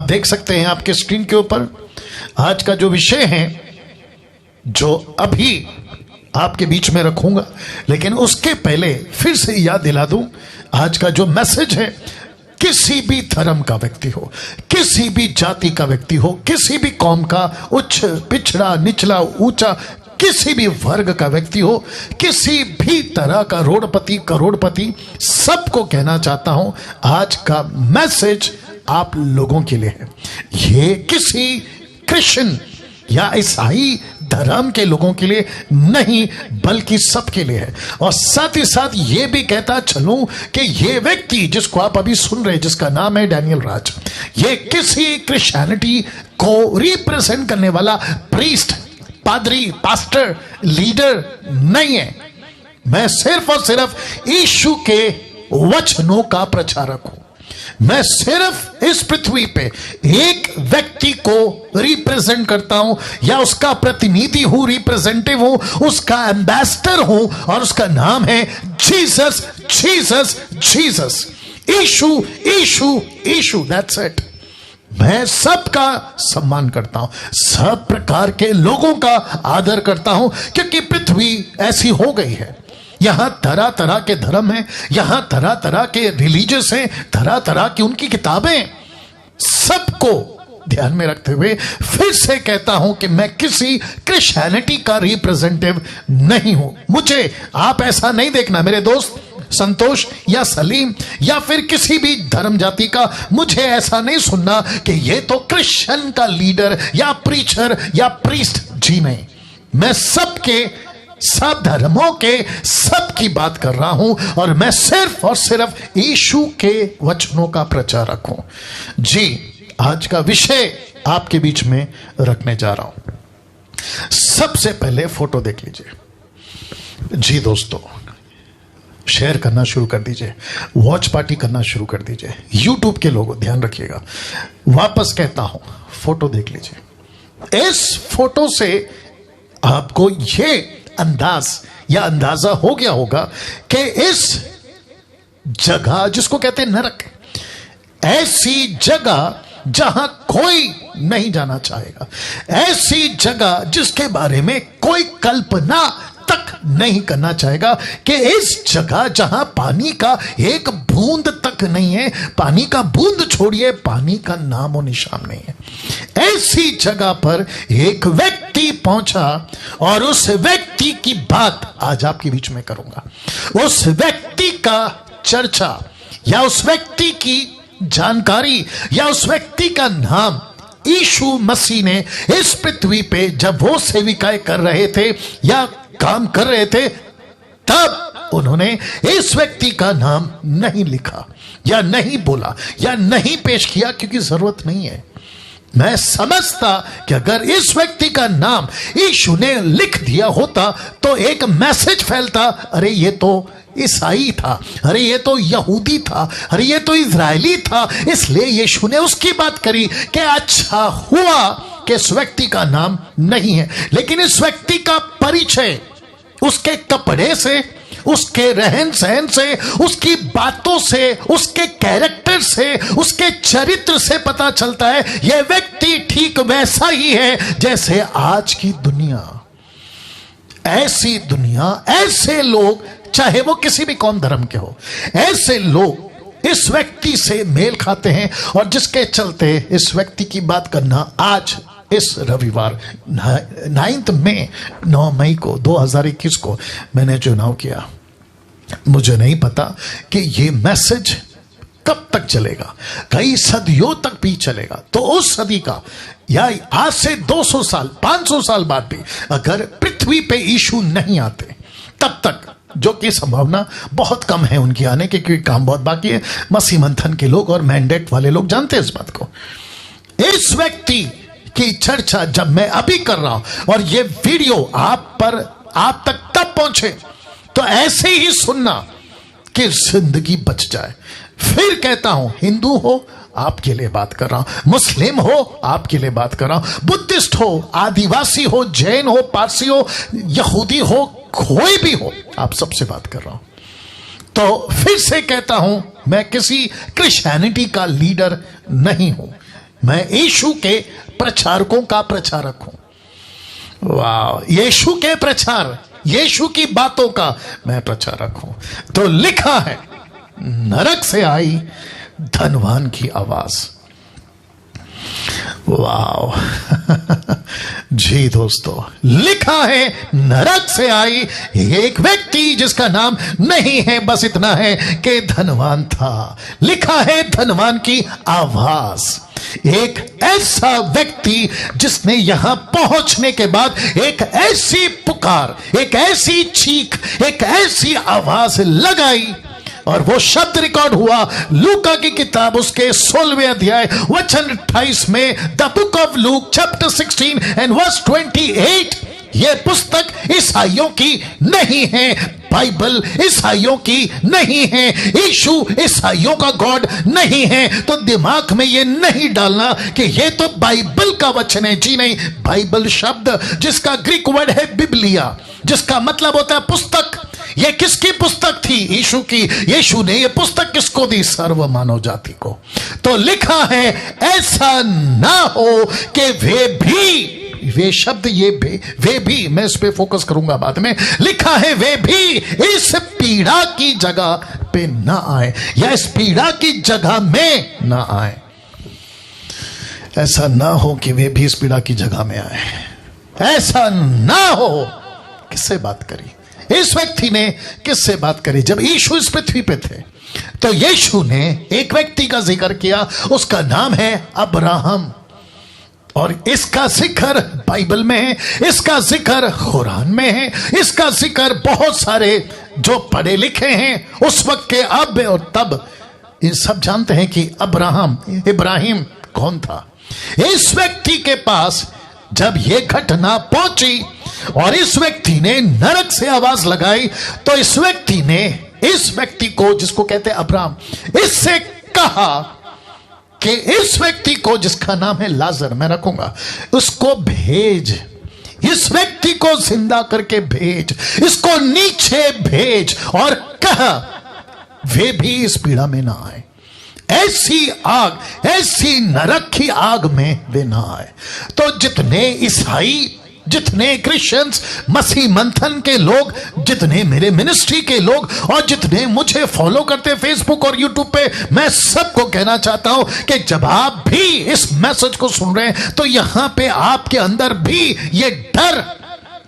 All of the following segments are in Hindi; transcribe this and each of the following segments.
देख सकते हैं आपके स्क्रीन के ऊपर आज का जो विषय है, जो अभी आपके बीच में रखूंगा, लेकिन उसके पहले फिर से याद दिला दूं, आज का जो मैसेज है, किसी भी धर्म का व्यक्ति हो, किसी भी जाति का व्यक्ति हो, किसी भी कौम का, उच्च पिछड़ा निचला ऊंचा, किसी भी वर्ग का व्यक्ति हो, किसी भी तरह का रोडपति करोड़पति, सबको कहना चाहता हूं आज का मैसेज आप लोगों के लिए है। ये किसी क्रिश्चियन या ईसाई धर्म के लोगों के लिए नहीं, बल्कि सबके लिए है। और साथ ही साथ ये भी कहता चलूं कि ये व्यक्ति जिसको आप अभी सुन रहे हैं, जिसका नाम है डैनियल राज, ये किसी क्रिश्चियनिटी को रिप्रेजेंट करने वाला प्रीस्ट, पादरी, पास्टर, लीडर नहीं है। मैं सिर्फ और सिर्फ यीशु के वचनों का प्रचारक हूं। मैं सिर्फ इस पृथ्वी पे एक व्यक्ति को रिप्रेजेंट करता हूं, या उसका प्रतिनिधि हूं, रिप्रेजेंटेटिव हूं, उसका एम्बेसडर हूं, और उसका नाम है जीसस, जीसस, जीसस, यीशु, यीशु, यीशु। That's it. मैं सबका सम्मान करता हूं, सब प्रकार के लोगों का आदर करता हूं, क्योंकि पृथ्वी ऐसी हो गई है। यहां तरह तरह के धर्म हैं, यहां तरह तरह के रिलीजियस हैं, तरह तरह की उनकी किताबें। सबको ध्यान में रखते हुए फिर से कहता हूं कि मैं किसी क्रिश्चियनिटी का रिप्रेजेंटेटिव नहीं हूं। मुझे आप ऐसा नहीं देखना मेरे दोस्त संतोष या सलीम या फिर किसी भी धर्म जाति का, मुझे ऐसा नहीं सुनना कि ये तो क्रिश्चियन का लीडर या प्रीचर या प्रीस्ट। जी नहीं, मैं सबके, सब धर्मों के, सब की बात कर रहा हूं, और मैं सिर्फ और सिर्फ यीशु के वचनों का प्रचारक हूं। जी, आज का विषय आपके बीच में रखने जा रहा हूं। सबसे पहले फोटो देख लीजिए। जी दोस्तों, शेयर करना शुरू कर दीजिए, वॉच पार्टी करना शुरू कर दीजिए। यूट्यूब के लोगों ध्यान रखिएगा, वापस कहता हूं, फोटो देख लीजिए। इस फोटो से आपको ये अंदाज या अंदाजा हो गया होगा कि इस जगह जिसको कहते हैं नरक, ऐसी जगह जहां कोई नहीं जाना चाहेगा, ऐसी जगह जिसके बारे में कोई कल्पना तक नहीं करना चाहेगा, कि इस जगह जहां पानी का एक बूंद तक नहीं है, पानी का बूंद छोड़िए, पानी का नामो निशान नहीं है, ऐसी जगह पर एक व्यक्ति पहुंचा, और उस व्यक्ति की बात आज आपके बीच में करूंगा। उस व्यक्ति का चर्चा या उस व्यक्ति की जानकारी या उस व्यक्ति का नाम यीशु मसीह ने इस पृथ्वी पे जब वो सेविकाएं कर रहे थे या काम कर रहे थे, तब उन्होंने इस व्यक्ति का नाम नहीं लिखा या नहीं बोला या नहीं पेश किया, क्योंकि जरूरत नहीं है। मैं समझता कि अगर इस व्यक्ति का नाम यीशु ने लिख दिया होता तो एक मैसेज फैलता, अरे ये तो ईसाई था, अरे ये तो यहूदी था, अरे ये तो इजरायली था, इसलिए यीशु ने उसकी बात करी कि अच्छा हुआ कि इस व्यक्ति का नाम नहीं है। लेकिन इस व्यक्ति का परिचय उसके कपड़े से, उसके रहन सहन से, उसकी बातों से, उसके कैरेक्टर से, उसके चरित्र से पता चलता है यह व्यक्ति ठीक वैसा ही है जैसे आज की दुनिया। ऐसी दुनिया, ऐसे लोग, चाहे वो किसी भी कौम धर्म के हो, ऐसे लोग इस व्यक्ति से मेल खाते हैं, और जिसके चलते इस व्यक्ति की बात करना आज इस रविवार 9 मई को 2021 को मैंने चुनाव किया। मुझे नहीं पता कि ये मैसेज कब तक चलेगा, कई सदियों तक भी चलेगा। तो उस सदी का या आज से 200 साल 500 साल बाद भी अगर पृथ्वी पे यीशु नहीं आते, तब तक, जो कि संभावना बहुत कम है उनकी आने की, क्योंकि काम बहुत बाकी है, मसीह मंथन के लोग और मैंडेट वाले लोग जानते हैं इस बात को। इस व्यक्ति की चर्चा जब मैं अभी कर रहा हूं और ये वीडियो आप तक तब पहुंचे तो ऐसे ही सुनना कि जिंदगी बच जाए। फिर कहता हूं, हिंदू हो आपके लिए बात कर रहा हूं, मुस्लिम हो आपके लिए बात कर रहा हूं, बुद्धिस्ट हो, आदिवासी हो, जैन हो, पारसी हो, यहूदी हो, कोई भी हो, आप सबसे बात कर रहा हूं। तो फिर से कहता हूं, मैं किसी क्रिश्चियनिटी का लीडर नहीं हूं। मैं यीशु के प्रचारकों का प्रचारक हूं। वाह, यीशु के प्रचार, यीशु की बातों का मैं प्रचारक हूं। तो लिखा है नरक से आई धनवान की आवाज। वाह जी दोस्तों, लिखा है नरक से आई एक व्यक्ति जिसका नाम नहीं है, बस इतना है कि धनवान था। लिखा है धनवान की आवाज, एक ऐसा व्यक्ति जिसने यहां पहुंचने के बाद एक ऐसी पुकार, एक ऐसी चीख, एक ऐसी आवाज लगाई, और वो शब्द रिकॉर्ड हुआ लूका की किताब उसके 16वें अध्याय वचन 28 में, the book of Luke chapter 16 and verse 28। ये पुस्तक ईसाइयों की नहीं है, बाइबल ईसाइयों की नहीं है, यीशु ईसाइयों का गॉड नहीं है। तो दिमाग में ये नहीं डालना कि ये तो बाइबल का वचन है। जी नहीं, बाइबल शब्द जिसका ग्रीक वर्ड है बिब्लिया, जिसका मतलब होता है पुस्तक। ये किसकी पुस्तक थी? यीशु की। यीशु ने ये पुस्तक किसको दी? सर्व मानव जाति को। तो लिखा है ऐसा ना हो कि वे शब्द, ये वे भी, मैं इस पे फोकस करूंगा बाद में। लिखा है वे भी इस पीड़ा की जगह पे ना आए, या इस पीड़ा की जगह में ना आए। ऐसा ना हो कि वे भी इस पीड़ा की जगह में आए। ऐसा ना हो। किससे बात करी इस व्यक्ति ने? किससे बात करी? जब यीशु इस पृथ्वी पे थे तो यीशु ने एक व्यक्ति का जिक्र किया, उसका नाम है अब्राहम। और इसका जिक्र बाइबल में है, इसका जिक्र कुरान में है, इसका जिक्र बहुत सारे जो पढ़े लिखे हैं उस वक्त के अब और तब, ये सब जानते हैं कि इब्राहिम कौन था। इस व्यक्ति के पास जब यह घटना पहुंची और इस व्यक्ति ने नरक से आवाज लगाई, तो इस व्यक्ति ने इस व्यक्ति को, जिसको कहते हैं अब्राहम, इससे कहा कि इस व्यक्ति को, जिसका नाम है लाजर, मैं रखूंगा, उसको भेज, इस व्यक्ति को जिंदा करके भेज, इसको नीचे भेज और कहा वे भी इस पीड़ा में ना आए। ऐसी आग, ऐसी नरक की आग में वे ना आए। तो जितने ईसाई, जितने क्रिश्चियंस, मसीह मंथन के लोग, जितने मेरे मिनिस्ट्री के लोग और जितने मुझे फॉलो करते फेसबुक और यूट्यूब पे, मैं सबको कहना चाहता हूं कि जब आप भी इस मैसेज को सुन रहे हैं तो यहां पे आपके अंदर भी ये डर,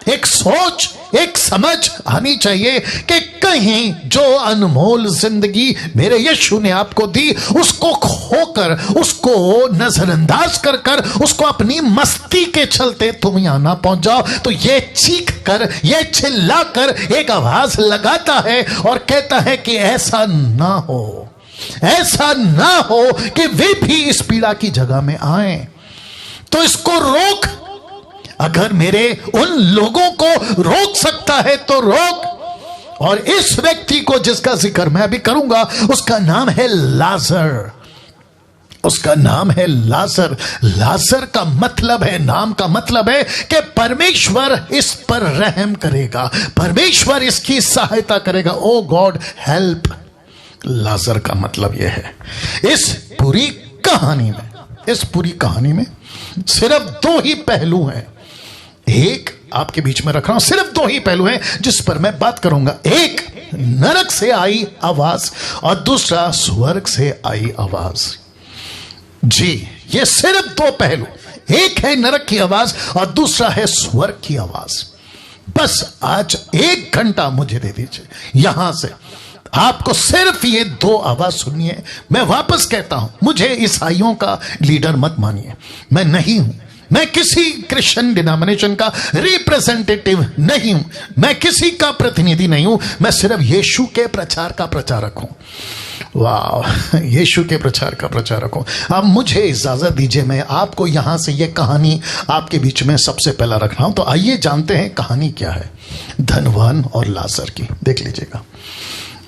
एक सोच, एक समझ आनी चाहिए कि कहीं जो अनमोल जिंदगी मेरे यीशु ने आपको दी, उसको खोकर, उसको नजरअंदाज कर कर, उसको अपनी मस्ती के चलते तुम यहां ना पहुंच जाओ। तो ये चीख कर, ये चिल्ला कर एक आवाज लगाता है और कहता है कि ऐसा ना हो, ऐसा ना हो कि वे भी इस पीड़ा की जगह में आए। तो इसको रोक। अगर मेरे उन लोगों को रोक सकता है तो रोक। और इस व्यक्ति को जिसका जिक्र मैं अभी करूंगा, उसका नाम है लाजर। उसका नाम है लाजर। लाजर का मतलब है, नाम का मतलब है कि परमेश्वर इस पर रहम करेगा, परमेश्वर इसकी सहायता करेगा। ओ गॉड हेल्प। लाजर का मतलब यह है। इस पूरी कहानी में सिर्फ दो ही पहलू हैं। एक आपके बीच में रख रहा हूं, सिर्फ दो ही पहलू हैं जिस पर मैं बात करूंगा। एक नरक से आई आवाज और दूसरा स्वर्ग से आई आवाज। जी, ये सिर्फ दो पहलू, एक है नरक की आवाज और दूसरा है स्वर्ग की आवाज। बस आज 1 घंटा मुझे दे दीजिए, यहां से आपको सिर्फ ये 2 आवाज सुननी है। मैं वापस कहता हूं, मुझे ईसाइयों का लीडर मत मानिए, मैं नहीं हूं। मैं किसी क्रिश्चियन डिनोमिनेशन का रिप्रेजेंटेटिव नहीं हूं, मैं किसी का प्रतिनिधि नहीं हूं। मैं सिर्फ यीशु के प्रचार का प्रचारक हूं। वाह, यीशु के प्रचार का प्रचारक हूं। अब मुझे इजाजत दीजिए, मैं आपको यहां से ये कहानी आपके बीच में सबसे पहला रख रहा हूं। तो आइए जानते हैं कहानी क्या है धनवान और लाजर की। देख लीजिएगा,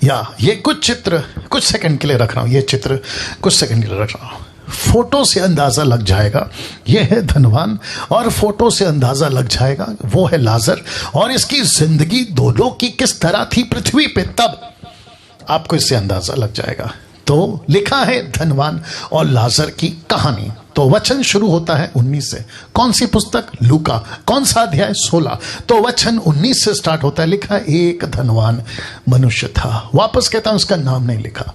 या ये कुछ चित्र कुछ सेकंड के लिए रख रहा हूं, ये चित्र कुछ सेकंड के लिए रख रहा हूं। फोटो से अंदाजा लग जाएगा ये है धनवान, और फोटो से अंदाजा लग जाएगा वो है लाजर, और इसकी जिंदगी दोनों की किस तरह थी पृथ्वी पे, तब आपको इससे अंदाजा लग जाएगा। तो लिखा है धनवान और लाजर की कहानी। तो वचन शुरू होता है 19 से। कौन सी पुस्तक? लूका। कौन सा अध्याय? 16। तो वचन 19 से स्टार्ट होता है। लिखा एक धनवान मनुष्य था। वापस कहता हूं, उसका नाम नहीं लिखा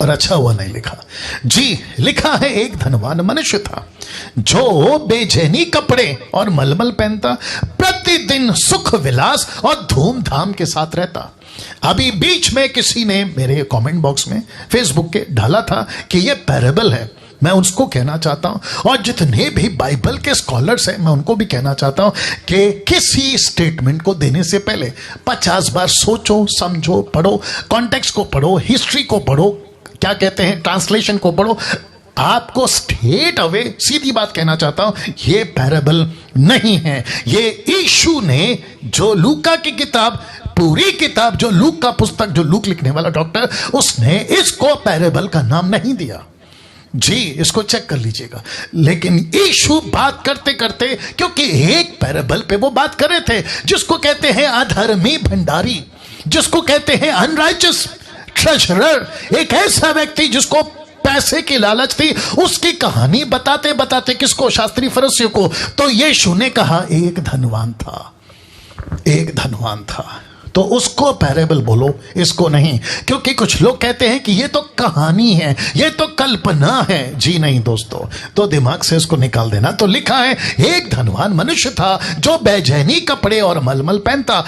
और अच्छा हुआ नहीं लिखा जी। लिखा है एक धनवान मनुष्य था जो बेचैनी कपड़े और मलमल पहनता, प्रतिदिन सुख विलास और धूमधाम के साथ रहता। अभी बीच में किसी ने मेरे कमेंट बॉक्स में फेसबुक के डाला था कि यह पैरेबल है। मैं उसको कहना चाहता हूं, और जितने भी बाइबल के स्कॉलर्स हैं मैं उनको भी कहना चाहता हूं कि किसी स्टेटमेंट को देने से पहले 50 बार सोचो, समझो, पढ़ो, कॉन्टेक्स्ट को पढ़ो, हिस्ट्री को पढ़ो, क्या कहते हैं, ट्रांसलेशन को पढ़ो। आपको स्ट्रेट अवे सीधी बात कहना चाहता हूं, ये पैरेबल नहीं है। ये यीशु ने जो लूका की किताब, पूरी किताब जो लूक का पुस्तक, जो लूक लिखने वाला डॉक्टर, उसने इसको पैरेबल का नाम नहीं दिया जी। इसको चेक कर लीजिएगा। लेकिन यीशु बात करते करते, क्योंकि एक पैरेबल पे वो बात कर रहे थे जिसको कहते हैं अधर्मी भंडारी, जिसको कहते हैं अनराइचस ट्रेजरर, एक ऐसा व्यक्ति जिसको पैसे की लालच थी। उसकी कहानी बताते बताते किसको? शास्त्री फरीसियों को। तो यीशु ने कहा एक धनवान था, एक धनवान था। तो उसको पैरेबल बोलो, इसको नहीं। क्योंकि कुछ लोग कहते हैं कि ये तो कहानी है, ये तो कल्पना है। जी नहीं दोस्तों, तो दिमाग से इसको निकाल देना। तो लिखा है एक धनवान मनुष्य था जो बेचैनी कपड़े और मलमल पहनता।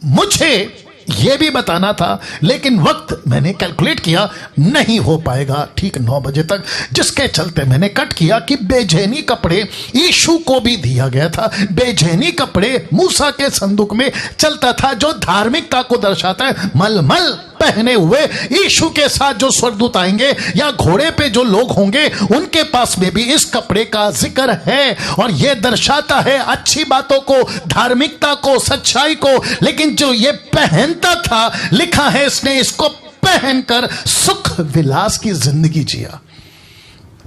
मुझे यह भी बताना था, लेकिन वक्त मैंने कैलकुलेट किया नहीं हो पाएगा ठीक 9 बजे तक, जिसके चलते मैंने कट किया कि बेचैनी कपड़े यीशु को भी दिया गया था। बेचैनी कपड़े मूसा के संदूक में चलता था, जो धार्मिकता को दर्शाता है। मलमल पहने हुए यीशु के साथ जो स्वर्गदूत आएंगे या घोड़े पे जो लोग होंगे, उनके पास में भी इस कपड़े का जिक्र है, और यह दर्शाता है अच्छी बातों को, धार्मिकता को, सच्चाई को। लेकिन जो ये पहनता था, लिखा है इसने इसको पहनकर सुख विलास की जिंदगी जिया।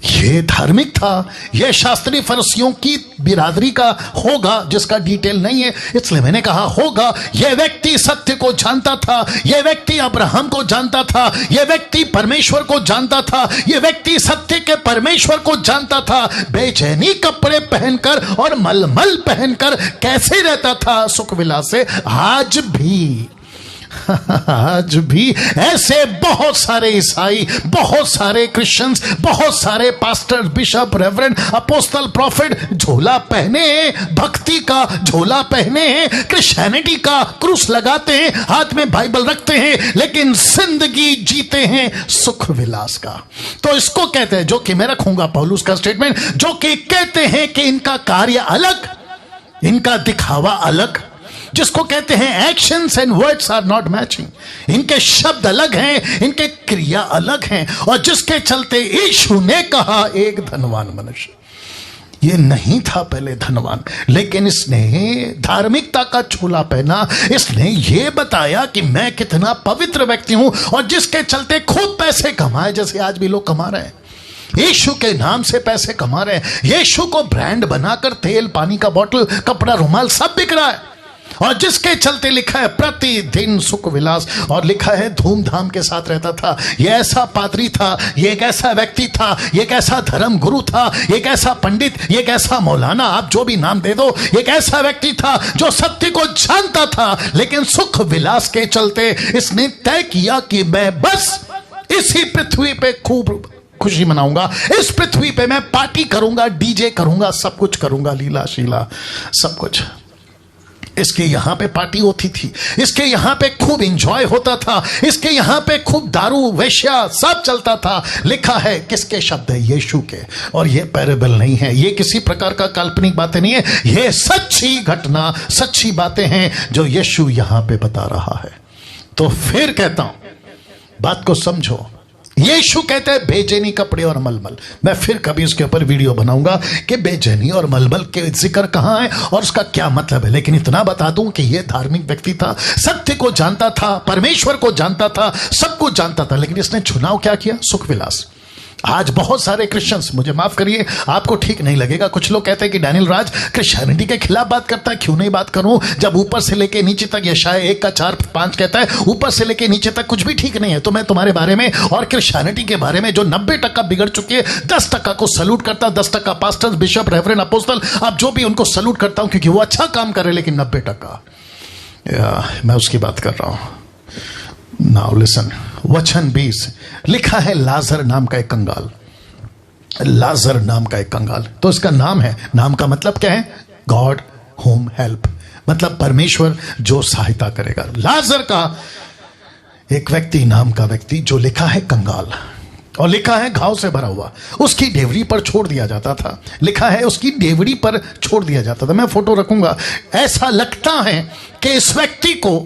ये धार्मिक था, यह शास्त्री फरीसियों की बिरादरी का होगा, जिसका डिटेल नहीं है, इसलिए मैंने कहा होगा। यह व्यक्ति सत्य को जानता था, यह व्यक्ति अब्राहम को जानता था, यह व्यक्ति परमेश्वर को जानता था, यह व्यक्ति सत्य के परमेश्वर को जानता था। बेचैनी कपड़े पहनकर और मलमल पहनकर कैसे रहता था सुख विलास से। आज भी ऐसे बहुत सारे ईसाई, बहुत सारे क्रिश्चियंस, बहुत सारे pastor, bishop, reverend, apostle, profit झोला पहने, भक्ति का झोला पहने, क्रिश्चियनिटी का क्रूस लगाते हैं, हाथ में बाइबल रखते हैं, लेकिन जिंदगी जीते हैं सुख विलास का। तो इसको कहते हैं, जो कि मैं रखूंगा पौलुस का स्टेटमेंट, जो कि कहते हैं कि इनका कार्य अलग, इनका दिखावा अलग, जिसको कहते हैं actions and words are not matching. इनके शब्द अलग हैं, इनके क्रिया अलग हैं, और जिसके चलते यीशु ने कहा एक धनवान मनुष्य। ये नहीं था पहले धनवान, लेकिन इसने धार्मिकता का चोला पहना। इसने ये बताया कि मैं कितना पवित्र व्यक्ति हूं, और जिसके चलते खूब पैसे कमाए, जैसे आज भी लोग कमा रहे हैं। यीशु के नाम से पैसे कमा रहे हैं। यीशु को ब्रांड बनाकर तेल, पानी का बोतल, कपड़ा, रुमाल सब बिक रहा है, और जिसके चलते लिखा है प्रतिदिन सुख विलास, और लिखा है धूमधाम के साथ रहता था। यह ऐसा पादरी था, यह एक ऐसा व्यक्ति था, यह एक ऐसा धर्म गुरु था, एक ऐसा पंडित, एक ऐसा मौलाना, आप जो भी नाम दे दो, एक ऐसा व्यक्ति था जो सत्य को जानता था। लेकिन सुख विलास के चलते इसने तय किया कि मैं बस इसी पृथ्वी पे खूब खुशी मनाऊंगा, इस पृथ्वी पे मैं पार्टी करूंगा, डीजे करूंगा, सब कुछ करूंगा, लीला शीला सब कुछ। इसके यहां पे पार्टी होती थी, इसके यहां पे खूब एंजॉय होता था, इसके यहां पे खूब दारू, वेश्या सब चलता था। लिखा है किसके शब्द है? यीशु के। और ये पैरेबल नहीं है, ये किसी प्रकार का काल्पनिक बातें नहीं है, ये सच्ची घटना, सच्ची बातें हैं जो यीशु यहां पे बता रहा है। तो फिर कहता हूं, बात को समझो। यीशु कहते हैं बेचैनी कपड़े और मलमल। मैं फिर कभी इसके ऊपर वीडियो बनाऊंगा कि बेचैनी और मलमल के जिक्र कहां है और उसका क्या मतलब है। लेकिन इतना बता दूं कि यह धार्मिक व्यक्ति था, सत्य को जानता था, परमेश्वर को जानता था, सब कुछ जानता था, लेकिन इसने चुनाव क्या किया? सुख विलास। आज बहुत सारे क्रिश्चियंस, मुझे माफ करिए, आपको ठीक नहीं लगेगा, कुछ लोग कहते हैं कि डैनियल राज क्रिश्चियनिटी के खिलाफ बात करता है। क्यों नहीं बात करूं, जब ऊपर से लेके नीचे तक यशाया 1:4-5 कहता है ऊपर से लेके नीचे तक कुछ भी ठीक नहीं है। तो मैं तुम्हारे बारे में और क्रिश्चियनिटी के बारे में जो 90% बिगड़ चुकी है, 10% को सल्यूट करता, 10% पास्टर्स, बिशप, रेवरेंड, अपोस्टल, अब जो भी उनको सल्यूट करता हूं क्योंकि वो अच्छा काम कर रहे, लेकिन 90% मैं उसकी बात कर रहा हूं। नाउ लिसन, वचन 20 लिखा है, लाजर नाम का एक कंगाल, लाजर नाम का एक कंगाल। तो इसका नाम है, नाम का मतलब क्या है? गॉड होम हेल्प, मतलब परमेश्वर जो सहायता करेगा। लाजर का एक व्यक्ति, नाम का व्यक्ति, जो लिखा है कंगाल, और लिखा है घाव से भरा हुआ, उसकी डेवरी पर छोड़ दिया जाता था। लिखा है उसकी डेवरी पर छोड़ दिया जाता था। मैं फोटो रखूंगा। ऐसा लगता है कि इस व्यक्ति को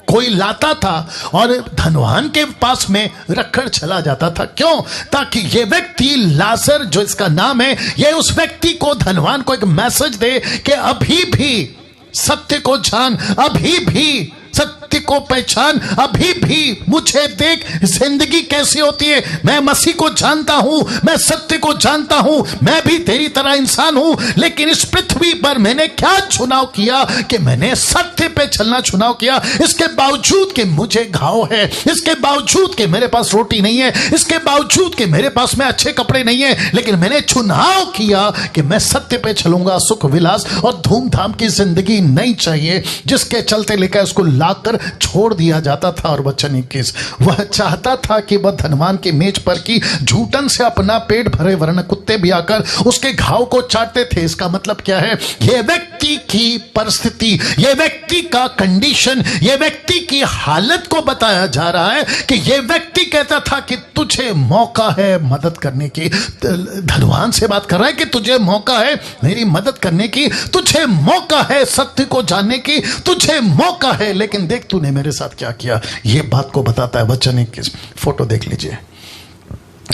कोई लाता था और धनवान के पास में रखकर चला जाता था। क्यों? ताकि ये व्यक्ति लाजर जो इसका नाम है, ये उस व्यक्ति को, धनवान को एक मैसेज दे कि अभी भी सत्य को जान, अभी भी सत्य को पहचान, अभी भी मुझे देख, जिंदगी कैसी होती है, मैं मसीह को जानता हूं, मैं सत्य को जानता हूं, मैं भी तेरी तरह इंसान हूं, लेकिन इस पृथ्वी पर मैंने क्या चुनाव किया कि मैंने सत्य पे चलना चुनाव किया। इसके बावजूद कि मुझे घाव है, इसके बावजूद कि मेरे पास रोटी नहीं है, इसके बावजूद कि मेरे पास में अच्छे कपड़े नहीं है, लेकिन मैंने चुनाव किया कि मैं सत्य पे चलूंगा। सुख विलास और धूमधाम की जिंदगी नहीं चाहिए, जिसके चलते लेकर उसको लाकर छोड़ दिया जाता था। और वचन 21, वह चाहता था कि वह धनवान के मेज पर की झूठन से अपना पेट भरे, वरन कुत्ते भी आकर उसके घाव को चाटते थे। इसका मतलब क्या है? यह व्यक्ति की परिस्थिति, यह व्यक्ति का कंडीशन, यह व्यक्ति की हालत को बताया जा रहा है कि यह व्यक्ति कहता था कि तुझे मौका है मदद करने की। धनवान से बात कर रहा है कि तुझे मौका है मेरी मदद करने की, तुझे मौका है सत्य को जानने की, तुझे मौका है, लेकिन देख तूने मेरे साथ क्या किया। यह बात को बताता है वचन 21। फोटो देख लीजिए,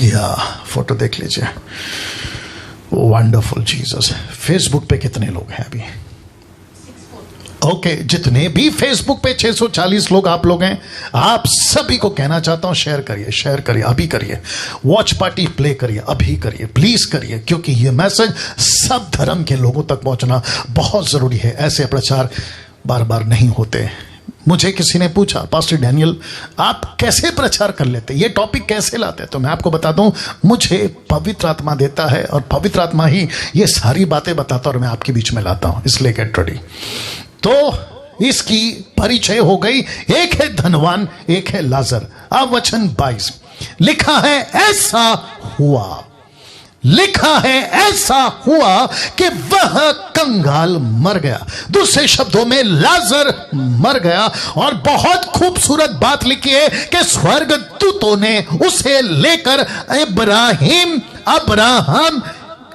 या फोटो देख लीजिए। Wonderful Jesus. फेसबुक पे कितने लोग हैं अभी? ओके, जितने भी फेसबुक पे 640 लोग आप लोग हैं, आप सभी को कहना चाहता हूं, शेयर करिए, शेयर करिए, अभी करिए। वॉच पार्टी प्ले करिए, अभी करिए, प्लीज करिए, क्योंकि यह मैसेज सब धर्म के लोगों तक पहुंचना बहुत जरूरी है। ऐसे प्रचार बार बार नहीं होते। मुझे किसी ने पूछा, पास्टर डैनियल आप कैसे प्रचार कर लेते, ये टॉपिक कैसे लाते? तो मैं आपको बता दूं, मुझे पवित्र आत्मा देता है और पवित्र आत्मा ही ये सारी बातें बताता और मैं आपके बीच में लाता हूं। इसलिए गेट रेडी। तो इसकी परिचय हो गई। एक है धनवान, एक है लाजर। अब वचन 22 लिखा है, ऐसा हुआ, लिखा है ऐसा हुआ कि वह कंगाल मर गया। दूसरे शब्दों में लाजर मर गया। और बहुत खूबसूरत बात लिखी है कि स्वर्गदूतों ने उसे लेकर इब्राहिम, अब्राहम,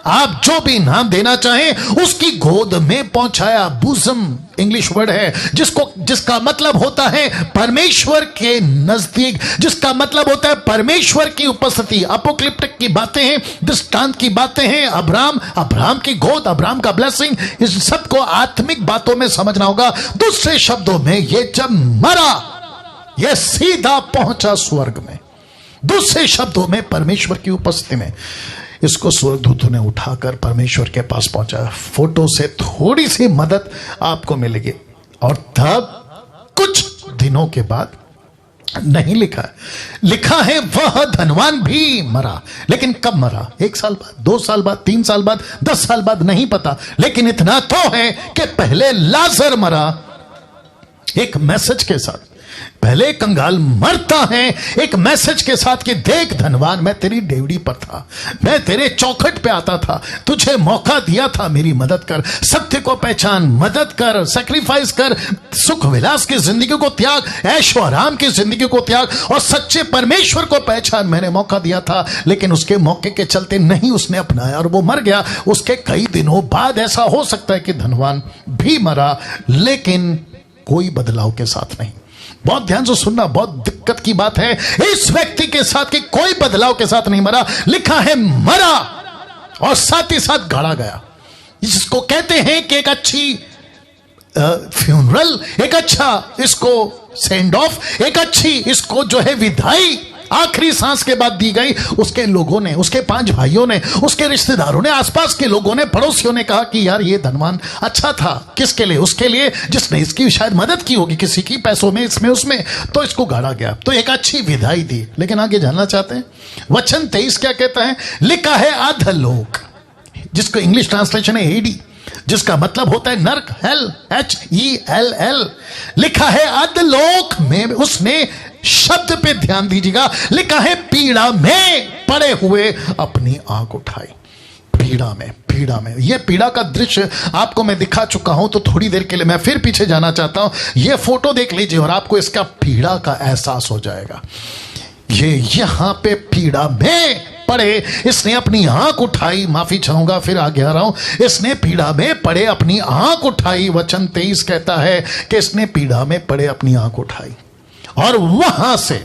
आप जो भी नाम देना चाहें, उसकी गोद में पहुंचाया। बुज़म इंग्लिश वर्ड है जिसका मतलब होता है परमेश्वर के नजदीक, जिसका मतलब होता है परमेश्वर की उपस्थिति। अपोक्लिप्टिक की बातें हैं, दृष्टांत की बातें हैं। अब्राहम की गोद, अब्राहम का ब्लेसिंग, इस सबको आत्मिक बातों में समझना होगा। दूसरे शब्दों में, ये जब मरा, यह सीधा पहुंचा स्वर्ग में। दूसरे शब्दों में, परमेश्वर की उपस्थिति में इसको स्वर्गदूतों ने उठाकर परमेश्वर के पास पहुंचा। फोटो से थोड़ी सी मदद आपको मिलेगी। और तब कुछ दिनों के बाद, नहीं लिखा है, लिखा है वह धनवान भी मरा। लेकिन कब मरा? 1 साल बाद, 2 साल बाद, 3 साल बाद, 10 साल बाद, नहीं पता। लेकिन इतना तो है कि पहले लाजर मरा एक मैसेज के साथ। पहले कंगाल मरता है एक मैसेज के साथ कि देख धनवान, मैं तेरी डेवड़ी पर था, मैं तेरे चौखट पे आता था, तुझे मौका दिया था, मेरी मदद कर, सत्य को पहचान, मदद कर, सैक्रिफाइस कर, सुख विलास की जिंदगी को त्याग, ऐशो आराम की जिंदगी को त्याग और सच्चे परमेश्वर को पहचान। मैंने मौका दिया था, लेकिन उसके मौके के चलते नहीं उसने अपनाया और वो मर गया। उसके कई दिनों बाद ऐसा हो सकता है कि धनवान भी मरा, लेकिन कोई बदलाव के साथ नहीं। बहुत ध्यान से सुनना, बहुत दिक्कत की बात है इस व्यक्ति के साथ कि कोई बदलाव के साथ नहीं मरा। लिखा है मरा और साथ ही साथ गाड़ा गया। जिसको कहते हैं कि एक अच्छी फ्यूनरल, एक अच्छा इसको सेंड ऑफ, एक अच्छी इसको जो है विदाई आखिरी सांस के बाद दी गई, उसके लोगों ने, उसके 5 भाइयों ने, उसके रिश्तेदारों ने, आसपास के लोगों ने, पड़ोसियों ने कहा कि यार ये धनवान अच्छा था। किसके लिए? उसके लिए जिसने इसकी शायद मदद की होगी, किसी की पैसों में, इसमें उसमें, तो इसको गाड़ा गया। तो एक अच्छी विदाई दी। लेकिन आगे जानना चाहते हैं वचन 23 क्या कहता है? लिखा है अधोलोक, जिसको इंग्लिश ट्रांसलेशन है हेडी, जिसका मतलब होता है नरक, हेल, HELL। लिखा है अधोलोक में उसने, शब्द पे ध्यान दीजिएगा, लिखा है पीड़ा में पड़े हुए अपनी आंख उठाई। पीड़ा में, पीड़ा में। यह पीड़ा का दृश्य आपको मैं दिखा चुका हूं, तो थोड़ी देर के लिए मैं फिर पीछे जाना चाहता हूं। यह फोटो देख लीजिए और आपको इसका पीड़ा का एहसास हो जाएगा। ये यहां पे पीड़ा में पड़े, इसने अपनी आंख उठाई, माफी चाहूंगा फिर आगे आ रहा हूं, इसने पीड़ा में पड़े अपनी आंख उठाई। वचन 23 कहता है कि इसने पीड़ा में पड़े अपनी आंख उठाई और वहां से,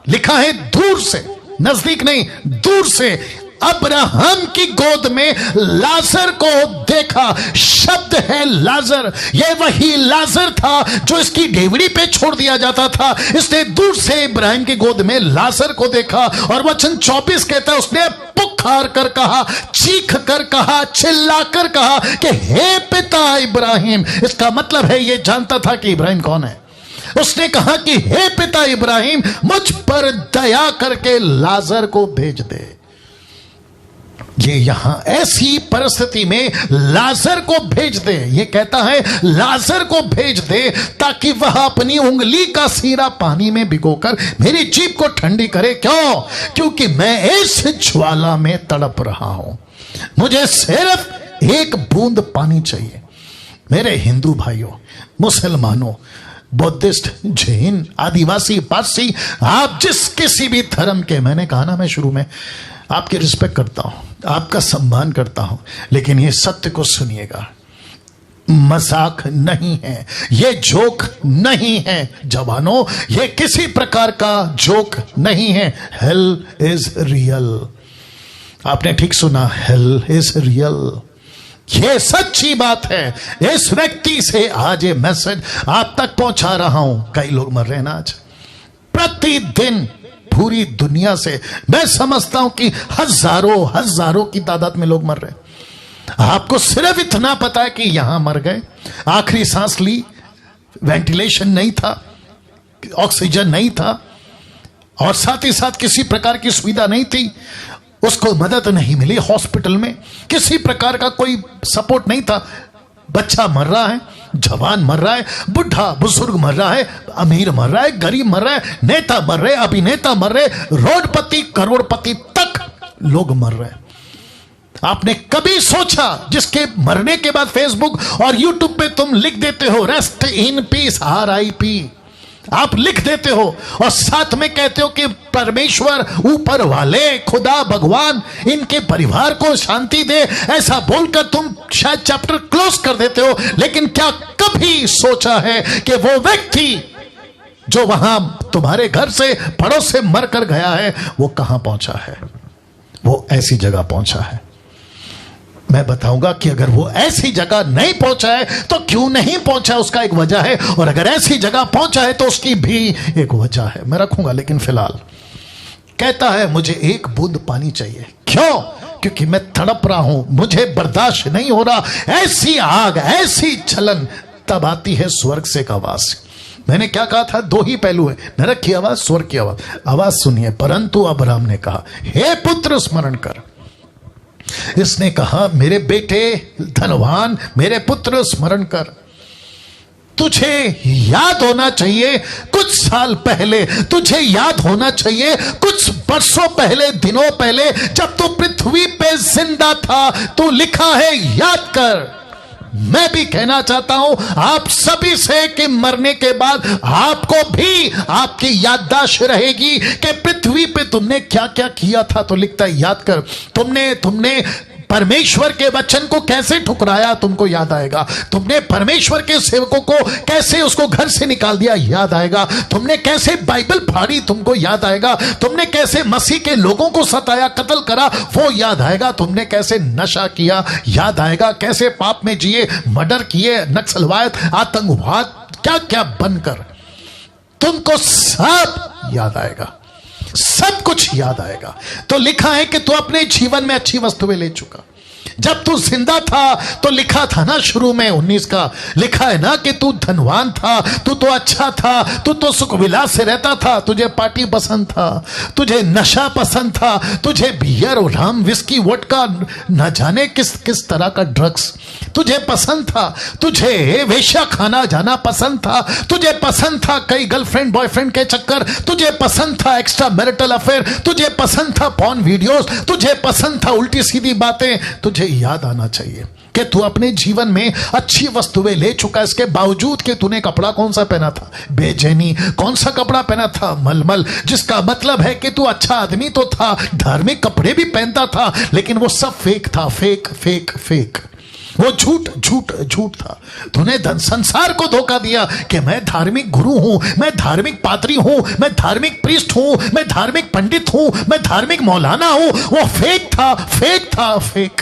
लिखा है दूर से, नजदीक नहीं, दूर से अब्राहम की गोद में लाजर को देखा। शब्द है लाजर, यह वही लाजर था जो इसकी डेवड़ी पे छोड़ दिया जाता था। इसने दूर से इब्राहिम की गोद में लाजर को देखा और वचन 24 कहता है उसने पुकार कर कहा, चीख कर कहा, चिल्ला कर कहा कि हे पिता इब्राहिम। इसका मतलब है यह जानता था कि इब्राहिम कौन है। उसने कहा कि हे पिता इब्राहिम, मुझ पर दया करके लाजर को भेज दे। ये यहां ऐसी परिस्थिति में लाजर को भेज दे, ये कहता है लाजर को भेज दे ताकि वह अपनी उंगली का सीरा पानी में भिगोकर मेरी जीभ को ठंडी करे। क्यों? क्योंकि मैं इस ज्वाला में तड़प रहा हूं, मुझे सिर्फ एक बूंद पानी चाहिए। मेरे हिंदू भाइयों, मुसलमानों, बुद्धिस्ट, जैन, आदिवासी, पारसी, आप जिस किसी भी धर्म के, मैंने कहा ना मैं शुरू में आपकी रिस्पेक्ट करता हूं, आपका सम्मान करता हूं, लेकिन ये सत्य को सुनिएगा, मजाक नहीं है, ये जोक नहीं है जवानों, ये किसी प्रकार का जोक नहीं है। Hell is real. आपने ठीक सुना, हेल इज रियल। ये सच्ची बात है। इस व्यक्ति से आज ये मैसेज आप तक पहुंचा रहा हूं। कई लोग मर रहे हैं ना आज, प्रतिदिन पूरी दुनिया से मैं समझता हूं कि हजारों की तादाद में लोग मर रहे हैं। आपको सिर्फ इतना पता है कि यहां मर गए, आखिरी सांस ली, वेंटिलेशन नहीं था, ऑक्सीजन नहीं था, और साथ ही साथ किसी प्रकार की सुविधा नहीं थी, उसको मदद नहीं मिली हॉस्पिटल में, किसी प्रकार का कोई सपोर्ट नहीं था। बच्चा मर रहा है, जवान मर रहा है, बुढ़ा बुजुर्ग मर रहा है, अमीर मर रहा है, गरीब मर रहा है, नेता मर रहे, अभिनेता मर रहे, रोडपति करोड़पति तक लोग मर रहे हैं। आपने कभी सोचा जिसके मरने के बाद फेसबुक और यूट्यूब पे तुम लिख देते हो रेस्ट इन पीस, RIP, आप लिख देते हो और साथ में कहते हो कि परमेश्वर, ऊपर वाले, खुदा, भगवान इनके परिवार को शांति दे, ऐसा बोलकर तुम शायद चैप्टर क्लोज कर देते हो। लेकिन क्या कभी सोचा है कि वो व्यक्ति जो वहां तुम्हारे घर से, पड़ोस से मर कर गया है, वो कहां पहुंचा है? वो ऐसी जगह पहुंचा है। मैं बताऊंगा कि अगर वो ऐसी जगह नहीं पहुंचा है तो क्यों नहीं पहुंचा, उसका एक वजह है, और अगर ऐसी जगह पहुंचा है तो उसकी भी एक वजह है। मैं रखूंगा, लेकिन फिलहाल कहता है मुझे एक बूंद पानी चाहिए। क्यों? क्योंकि मैं तड़प रहा हूं, मुझे बर्दाश्त नहीं हो रहा। ऐसी आग, ऐसी जलन, तब आती है स्वर्ग से एक आवाज। मैंने क्या कहा था? 2 ही पहलू है, नरक की आवाज, स्वर्ग की आवाज। आवाज सुनिए। परंतु अब्राहम ने कहा, हे पुत्र स्मरण कर। इसने कहा, मेरे बेटे धनवान, मेरे पुत्र स्मरण कर, तुझे याद होना चाहिए कुछ साल पहले, तुझे याद होना चाहिए कुछ वर्षों पहले, दिनों पहले, जब तू पृथ्वी पे जिंदा था, तू लिखा है याद कर। मैं भी कहना चाहता हूं आप सभी से कि मरने के बाद आपको भी आपकी याददाश्त रहेगी कि पृथ्वी पे तुमने क्या क्या किया था। तो लिखता है याद कर। तुमने परमेश्वर के वचन को कैसे ठुकराया, तुमको याद आएगा। तुमने परमेश्वर के सेवकों को कैसे उसको घर से निकाल दिया, याद आएगा। तुमने कैसे बाइबल फाड़ी, तुमको याद आएगा। तुमने कैसे मसीह के लोगों को सताया, कत्ल करा, वो याद आएगा। तुमने कैसे नशा किया, याद आएगा। कैसे पाप में जिए, मर्डर किए, नक्सलवाद, आतंकवाद, क्या क्या बनकर, तुमको सब याद आएगा। सब कुछ याद आएगा। तो लिखा है कि तू अपने जीवन में अच्छी वस्तुएं ले चुका। जब तू जिंदा था तो लिखा था ना शुरू में 19 का, लिखा है ना कि तू धनवान था, तू तो अच्छा था, तू तो सुख विलास से रहता था, तुझे पार्टी पसंद था, तुझे नशा पसंद था, तुझे बियर और राम विस्की वोडका न जाने किस किस तरह का ड्रग्स तुझे पसंद था, तुझे वेश्या खाना जाना पसंद था, तुझे पसंद था कई गर्लफ्रेंड बॉयफ्रेंड के चक्कर, तुझे पसंद था एक्स्ट्रा मैरिटल अफेयर, तुझे पसंद था पॉर्न वीडियोस, तुझे पसंद था उल्टी सीधी बातें। तुझे याद आना चाहिए कि तू अपने जीवन में अच्छी वस्तुएं ले चुका, इसके बावजूद कि तूने कपड़ा कौन सा पहना था, बेचैनी। कौन सा कपड़ा पहना था, मलमल, जिसका मतलब है कि तू अच्छा आदमी तो था, धार्मिक कपड़े भी पहनता था, लेकिन वो सब फेक था, फेक फेक फेक। वो झूठ झूठ झूठ था। तूने संसार को धोखा दिया कि मैं धार्मिक गुरु हूं, मैं धार्मिक पादरी हूं, मैं धार्मिक प्रीस्ट हूं, मैं धार्मिक पंडित हूं, मैं धार्मिक मौलाना हूं। वो फेक था, फेक था, फेक।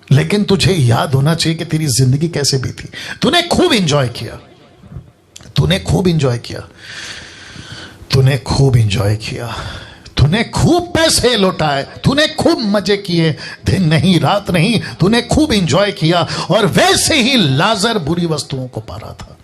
लेकिन तुझे याद होना चाहिए कि तेरी जिंदगी कैसे बीती। तूने खूब एंजॉय किया, तूने खूब एंजॉय किया, तूने खूब एंजॉय किया, तूने खूब पैसे लौटाए, तूने खूब मजे किए, दिन नहीं रात नहीं, तूने खूब एंजॉय किया। और वैसे ही लाजर बुरी वस्तुओं को पा रहा था।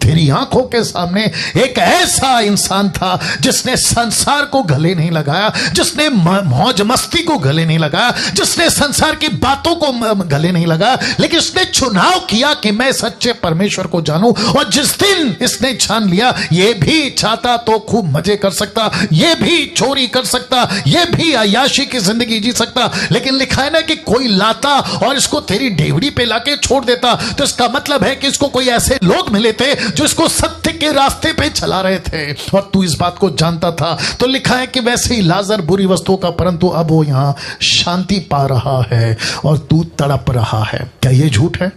तेरी आंखों के सामने एक ऐसा इंसान था जिसने संसार को गले नहीं लगाया, जिसने मौज मस्ती को गले नहीं लगाया, जिसने संसार की बातों को गले नहीं लगाया, लेकिन इसने चुनाव किया कि मैं सच्चे परमेश्वर को जानूं। और जिस दिन इसने जान लिया ये भी चाहता तो खूब मजे कर सकता, ये भी चोरी कर सकता, ये भी अय्याशी की जिंदगी जी सकता, लेकिन लिखा है ना कि कोई लाता और इसको तेरी डेवड़ी पे लाके छोड़ देता, तो इसका मतलब है कि इसको कोई ऐसे लोग मिले थे जो इसको सत्य के रास्ते पे चला रहे थे, और तू इस बात को जानता था। तो लिखा है कि वैसे ही लाजर बुरी वस्तुओं का, परंतु अब वो यहां शांति पा रहा है और तू तड़प रहा है। क्या ये झूठ है?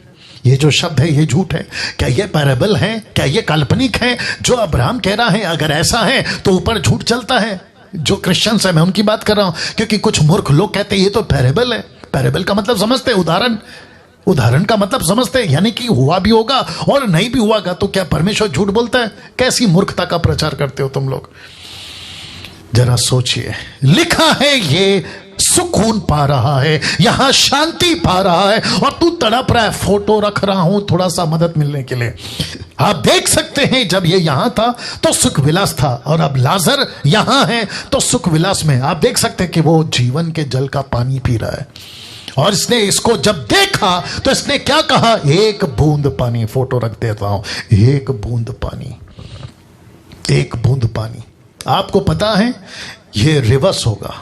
ये जो शब्द है ये झूठ है? क्या ये पैराबल है? क्या ये काल्पनिक है जो अब्राहम कह रहा है? अगर ऐसा है तो ऊपर झूठ चलता है। जो क्रिश्चियंस है मैं उनकी बात कर रहा हूं, क्योंकि कुछ मूर्ख लोग कहते हैं ये तो पैराबल है। पैराबल का मतलब समझते, उदाहरण, उदाहरण का मतलब समझते, यानी कि हुआ भी होगा और नहीं भी हुआगा। तो क्या परमेश्वर झूठ बोलता है? कैसी मूर्खता का प्रचार करते हो तुम लोग, जरा सोचिए। लिखा है ये सुकून पा रहा है, यहां शांति पा रहा है, और तू तड़प रहा है। फोटो रख रहा हूं थोड़ा सा मदद मिलने के लिए। आप देख सकते हैं जब ये यहां था तो सुख विलास था, और अब लाजर यहां है तो सुख विलास में। आप देख सकते हैं कि वो जीवन के जल का पानी पी रहा है। और इसने इसको जब देखा तो इसने क्या कहा? एक बूंद पानी। फोटो रख देता हूं, एक बूंद पानी, एक बूंद पानी। आपको पता है ये रिवर्स होगा।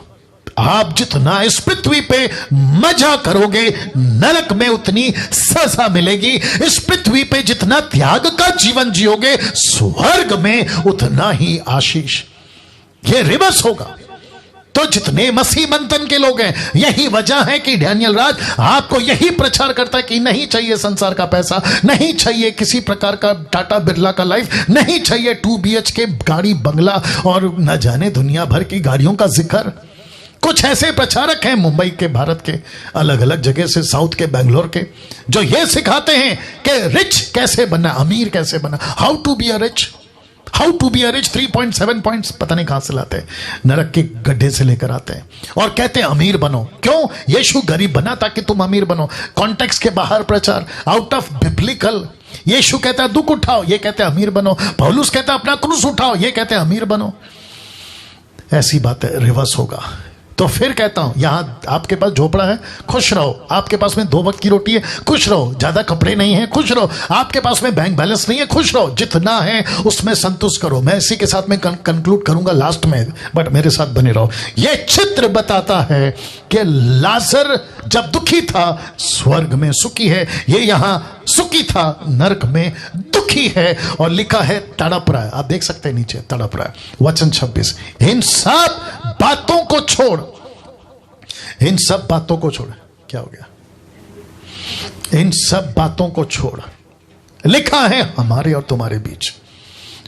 आप जितना इस पृथ्वी पे मजा करोगे, नरक में उतनी सजा मिलेगी। इस पृथ्वी पे जितना त्याग का जीवन जियोगे, स्वर्ग में उतना ही आशीष। ये रिवर्स होगा। तो जितने मसीह मंथन के लोग हैं, यही वजह है कि डैनियल राज आपको यही प्रचार करता है कि नहीं चाहिए संसार का पैसा, नहीं चाहिए किसी प्रकार का टाटा बिरला का लाइफ, नहीं चाहिए 2 BHK गाड़ी बंगला और न जाने दुनिया भर की गाड़ियों का जिक्र। कुछ ऐसे प्रचारक हैं मुंबई के, भारत के अलग अलग जगह से, साउथ के, बेंगलोर के, जो ये सिखाते हैं कि रिच कैसे बनना, अमीर कैसे बनना, how to be a rich, how to be a rich. 3.7 points पता नहीं कहां से लाते हैं, नरक के गड्ढे से लेकर आते हैं, और कहते हैं अमीर बनो। क्यों? यीशु गरीब बना ताकि तुम अमीर बनो। कॉन्टेक्स्ट के बाहर प्रचार, आउट ऑफ बिब्लिकल। यीशु कहता है दुख उठाओ, ये कहते हैं अमीर बनो। पौलुस कहता है अपना क्रूस उठाओ, ये कहते हैं अमीर बनो। ऐसी बात है, रिवर्स होगा। तो फिर कहता हूं, यहां आपके पास झोपड़ा है, खुश रहो। आपके पास में 2 वक्त की रोटी है, खुश रहो। ज्यादा कपड़े नहीं है, खुश रहो। आपके पास में बैंक बैलेंस नहीं है, खुश रहो। जितना है उसमें संतुष्ट करो। मैं इसी के साथ में कंक्लूड करूंगा लास्ट में, बट मेरे साथ बने रहो। यह चित्र बताता है कि लाजर जब दुखी था स्वर्ग में सुखी है, ये यहां सुखी था नरक में दुखी है। और लिखा है तड़प रहा है। आप देख सकते हैं नीचे तड़प रहा है। वचन 26, इन सब बातों को छोड़, इन सब बातों को छोड़। क्या हो गया? इन सब बातों को छोड़। लिखा है हमारे और तुम्हारे बीच,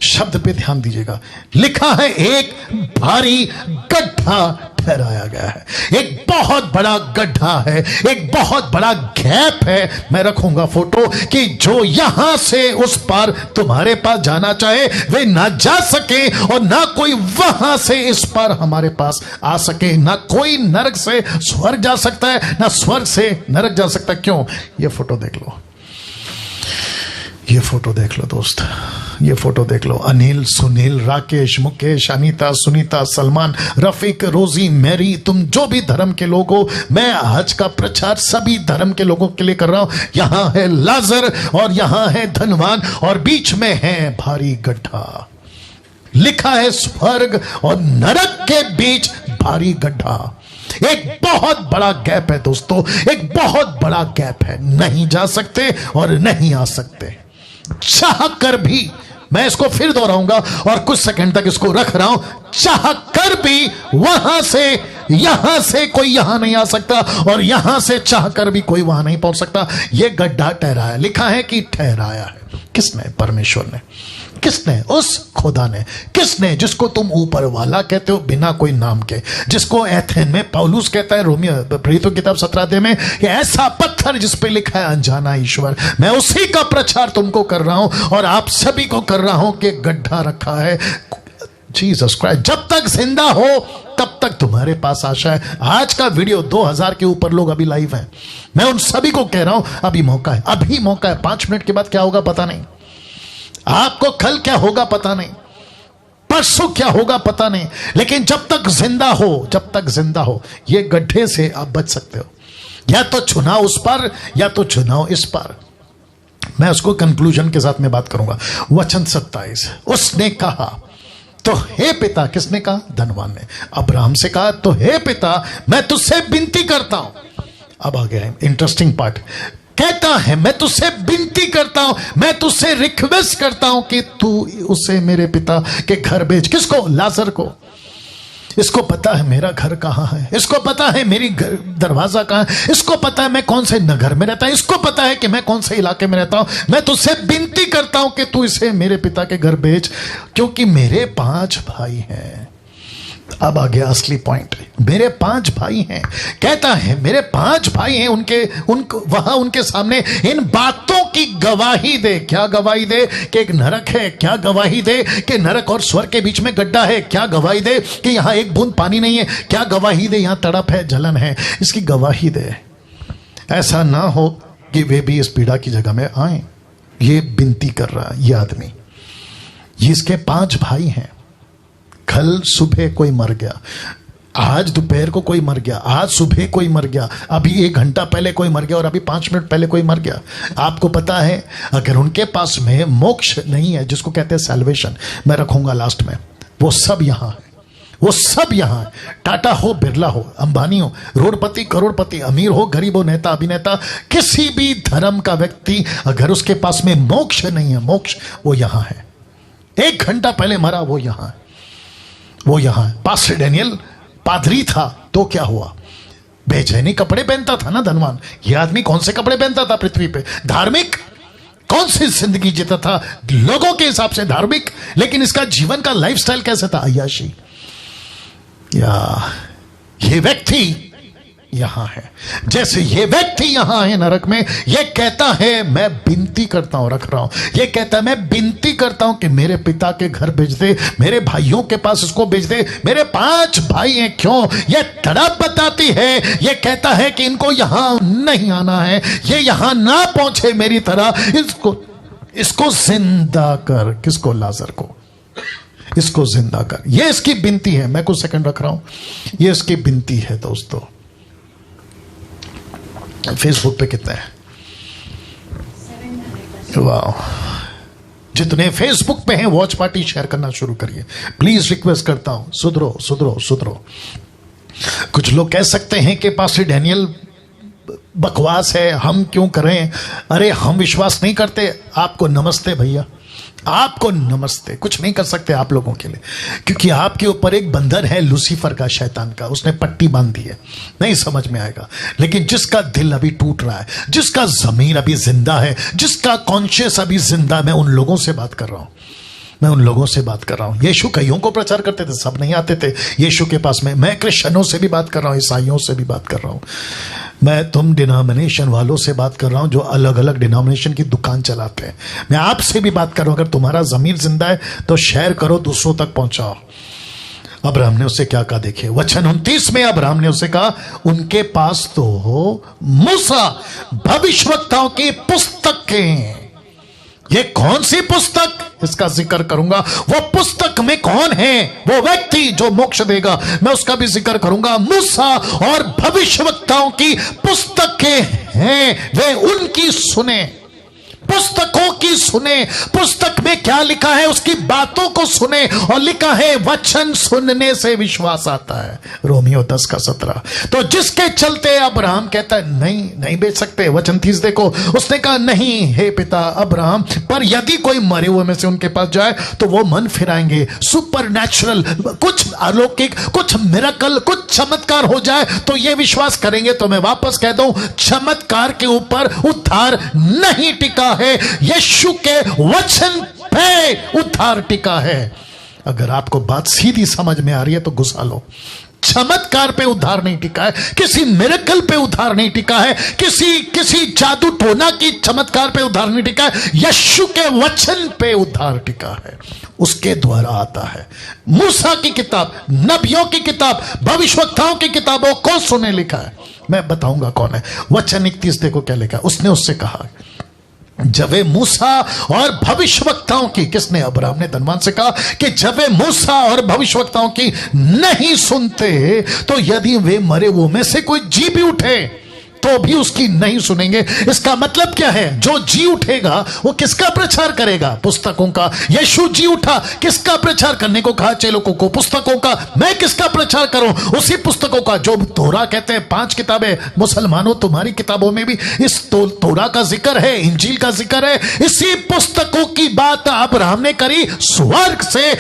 शब्द पे ध्यान दीजिएगा। लिखा है एक भारी गड्ढा ठहराया गया है। एक बहुत बड़ा गड्ढा है, एक बहुत बड़ा गैप है। मैं रखूंगा फोटो कि जो यहां से उस पार तुम्हारे पास जाना चाहे वे ना जा सके, और ना कोई वहां से इस पार हमारे पास आ सके। ना कोई नरक से स्वर्ग जा सकता है, ना स्वर्ग से नरक जा सकता। क्यों? ये फोटो देख लो, ये फोटो देख लो दोस्त, ये फोटो देख लो। अनिल, सुनील, राकेश, मुकेश, अनीता, सुनीता, सलमान, रफीक, रोजी, मैरी, तुम जो भी धर्म के लोग हो, मैं हज का प्रचार सभी धर्म के लोगों के लिए कर रहा हूं। यहां है लाजर और यहां है धनवान और बीच में है भारी गड्ढा। लिखा है स्वर्ग और नरक के बीच भारी गड्ढा। एक बहुत बड़ा गैप है दोस्तों, एक बहुत बड़ा गैप है। नहीं जा सकते और नहीं आ सकते। चाह कर भी, मैं इसको फिर दोहराऊंगा और कुछ सेकंड तक इसको रख रहा हूं, चाह कर भी वहां से कोई यहां नहीं आ सकता और यहां से चाह कर भी कोई वहां नहीं पहुंच सकता। यह गड्ढा ठहराया, लिखा है कि ठहराया है। किसने? परमेश्वर ने। किसने? उस खुदा ने। किसने? जिसको तुम ऊपर वाला कहते हो बिना कोई नाम के, जिसको एथेन में पौलुस कहता है, रोमियो प्रेरितों की किताब 17 अध्याय में, कि ऐसा पत्थर जिस पे लिखा है अनजाना ईश्वर। मैं उसी का प्रचार तुमको कर रहा हूं और आप सभी को कर रहा हूं कि गड्ढा रखा है जीसस क्राइस्ट। जब तक जिंदा हो तब तक तुम्हारे पास आशा है। आज का वीडियो 2000 के ऊपर लोग अभी लाइव हैं। मैं उन सभी को कह रहा हूं अभी मौका है, अभी मौका है। 5 मिनट के बाद क्या होगा पता नहीं, आपको कल क्या होगा पता नहीं, परसों क्या होगा पता नहीं, लेकिन जब तक जिंदा हो, जब तक जिंदा हो, ये गड्ढे से आप बच सकते हो। या तो चुनाव उस पर या तो चुनाव इस पर। मैं उसको कंक्लूजन के साथ में बात करूंगा। वचन 27, उसने कहा तो हे पिता, किसने कहा? धनवान ने। अब्राहम से कहा तो हे पिता, मैं तुझसे विनती करता हूं। अब आ गया इंटरेस्टिंग पार्ट। कहता है मैं तुझसे विनती करता हूं, मैं तुझसे रिक्वेस्ट करता हूं कि तू उसे मेरे पिता के घर भेज। किसको? लाजर को। इसको पता है मेरा घर कहां है, इसको पता है मेरी दरवाजा कहां है, इसको पता है मैं कौन से नगर में रहता हूं, इसको पता है कि मैं कौन से इलाके में रहता हूं। मैं तुझसे विनती करता हूं कि तू इसे मेरे पिता के घर भेज, क्योंकि मेरे 5 भाई हैं। अब आ गया असली पॉइंट। मेरे 5 भाई हैं। कहता है मेरे 5 भाई हैं, वहां उनके सामने इन बातों की गवाही दे। क्या गवाही दे? कि एक नरक है। क्या गवाही दे? कि नरक और स्वर्ग के बीच में गड्ढा है। क्या गवाही दे? कि यहां एक बूंद पानी नहीं है। क्या गवाही दे? यहां तड़प है, जलन है। इसकी गवाही दे। ऐसा ना हो कि वे भी इस पीड़ा की जगह में आए। ये विनती कर रहा है ये आदमी। ये इसके 5 भाई हैं। कल सुबह कोई मर गया, आज दोपहर को कोई मर गया, आज सुबह कोई मर गया, अभी 1 घंटा पहले कोई मर गया और अभी 5 मिनट पहले कोई मर गया। आपको पता है अगर उनके पास में मोक्ष नहीं है, जिसको कहते हैं सैल्वेशन, मैं रखूंगा लास्ट में, वो सब यहां है। वो सब यहां है। टाटा हो, बिरला हो, अंबानी हो, रोडपति, करोड़पति, अमीर हो, गरीब हो, नेता, अभिनेता, किसी भी धर्म का व्यक्ति अगर उसके पास में मोक्ष नहीं है, मोक्ष वो यहां है। 1 घंटा पहले मरा, वो यहां है, वो यहां है। पास्टर डैनियल पादरी था तो क्या हुआ? बेचैनी कपड़े पहनता था ना धनवान। यह आदमी कौन से कपड़े पहनता था पृथ्वी पे? धार्मिक। कौन सी जिंदगी जीता था? लोगों के हिसाब से धार्मिक, लेकिन इसका जीवन का लाइफस्टाइल कैसा था? अय्याशी। या ये व्यक्ति यहां है, जैसे ये व्यक्ति यहां है नरक में। ये कहता है मैं विनती करता हूं, रख रहा हूं, ये कहता है मैं विनती करता हूं कि मेरे पिता के घर भेज दे, मेरे भाइयों के पास इसको भेज दे। मेरे 5 भाई हैं। क्यों? ये तड़प बताती है। ये कहता है कि इनको यहां नहीं आना है, ये यहां ना पहुंचे मेरी तरह। इसको जिंदा कर। किसको? लाजर को। इसको जिंदा कर। ये इसकी विनती है। मैं कुछ सेकंड रख रहा हूं। ये इसकी विनती है दोस्तों। फेसबुक पे कितना है? वाह, जितने फेसबुक पे हैं वॉच पार्टी शेयर करना शुरू करिए प्लीज। रिक्वेस्ट करता हूं, सुधरो सुधरो सुधरो। कुछ लोग कह सकते हैं कि पास्टर डैनियल बकवास है, हम क्यों करें? अरे हम विश्वास नहीं करते। आपको नमस्ते भैया, आपको नमस्ते। कुछ नहीं कर सकते आप लोगों के लिए, क्योंकि आपके ऊपर एक बंधन है लूसीफर का, शैतान का। उसने पट्टी बांध दी है, नहीं समझ में आएगा। लेकिन जिसका दिल अभी टूट रहा है, जिसका जमीर अभी जिंदा है, जिसका कॉन्शियस अभी जिंदा, मैं उन लोगों से बात कर रहा हूं। मैं उन लोगों से बात कर रहा हूं। यीशु कईयों को प्रचार करते थे, सब नहीं आते थे यीशु के पास में। मैं क्रिश्चियनों से भी बात कर रहा हूं, ईसाइयों से भी बात कर रहा हूं, मैं तुम डिनोमिनेशन वालों से बात कर रहा हूं जो अलग अलग डिनोमिनेशन की दुकान चलाते हैं। मैं आपसे भी बात कर रहा हूं, अगर तुम्हारा ज़मीर जिंदा है तो शेयर करो, दूसरों तक पहुंचाओ। अब्राहम ने उससे क्या कहा, देखिए वचन 29 में अब्राहम ने उससे कहा, उनके पास तो मूसा भविष्यवक्ताओं की पुस्तकें। ये कौन सी पुस्तक, इसका जिक्र करूंगा। वो पुस्तक में कौन है, वो व्यक्ति जो मोक्ष देगा, मैं उसका भी जिक्र करूंगा। मूसा और भविष्यवक्ताओं की पुस्तकें हैं, वे उनकी सुने, पुस्तकों की सुने। पुस्तक में क्या लिखा है उसकी बातों को सुने, और लिखा है वचन सुनने से विश्वास आता है, रोमियो 10:17। तो जिसके चलते अब्राहम कहता है नहीं नहीं बेच सकते। वचन 30 देखो, उसने कहा नहीं हे पिता अब्राहम, पर यदि कोई मरे हुए में से उनके पास जाए तो वो मन फिराएंगे। सुपर नेचुरल, कुछ अलौकिक, कुछ मिरेकल, कुछ चमत्कार हो जाए तो ये विश्वास करेंगे। तो मैं वापस कह दूं, चमत्कार के ऊपर उद्धार नहीं टिका है, यीशु के वचन पे उद्धार टिका है। अगर आपको बात सीधी समझ में आ रही है तो घुसा लो। चमत्कार पे उद्धार नहीं टिका है, किसी मिरेकल पे उद्धार नहीं टिका है, किसी जादू टोना की चमत्कार पे उद्धार नहीं टिका है, यीशु के वचन पे उद्धार टिका है। उसके द्वारा आता है। मूसा की किताब, नबियों की किताब, भविष्यवक्ताओं की किताबों को सुने लिखा है। मैं बताऊंगा कौन है। वचन 31 देखो क्या लिखा है। उसने उससे कहा, जब वे मूसा और भविष्यवक्ताओं की, किसने, अब्राहम ने धनवान से कहा कि जब वे मूसा और भविष्यवक्ताओं की नहीं सुनते तो यदि वे मरे हुए में से कोई जी भी उठे तो भी उसकी नहीं सुनेंगे। इसका मतलब क्या है, जो जी उठेगा वो किसका प्रचार करेगा, पुस्तकों का। यीशु जी उठा, किसका प्रचार करने को कहा, चेलों को, पुस्तकों का। मैं किसका प्रचार करूं, उसी पुस्तकों का। जो तोरा कहते हैं 5 किताबें, मुसलमानों तुम्हारी किताबों में भी इस तोरा का जिक्र है, इंजील का जिक्र है। इसी पुस्तकों की बात अब्राहम ने करी, स्वर्ग से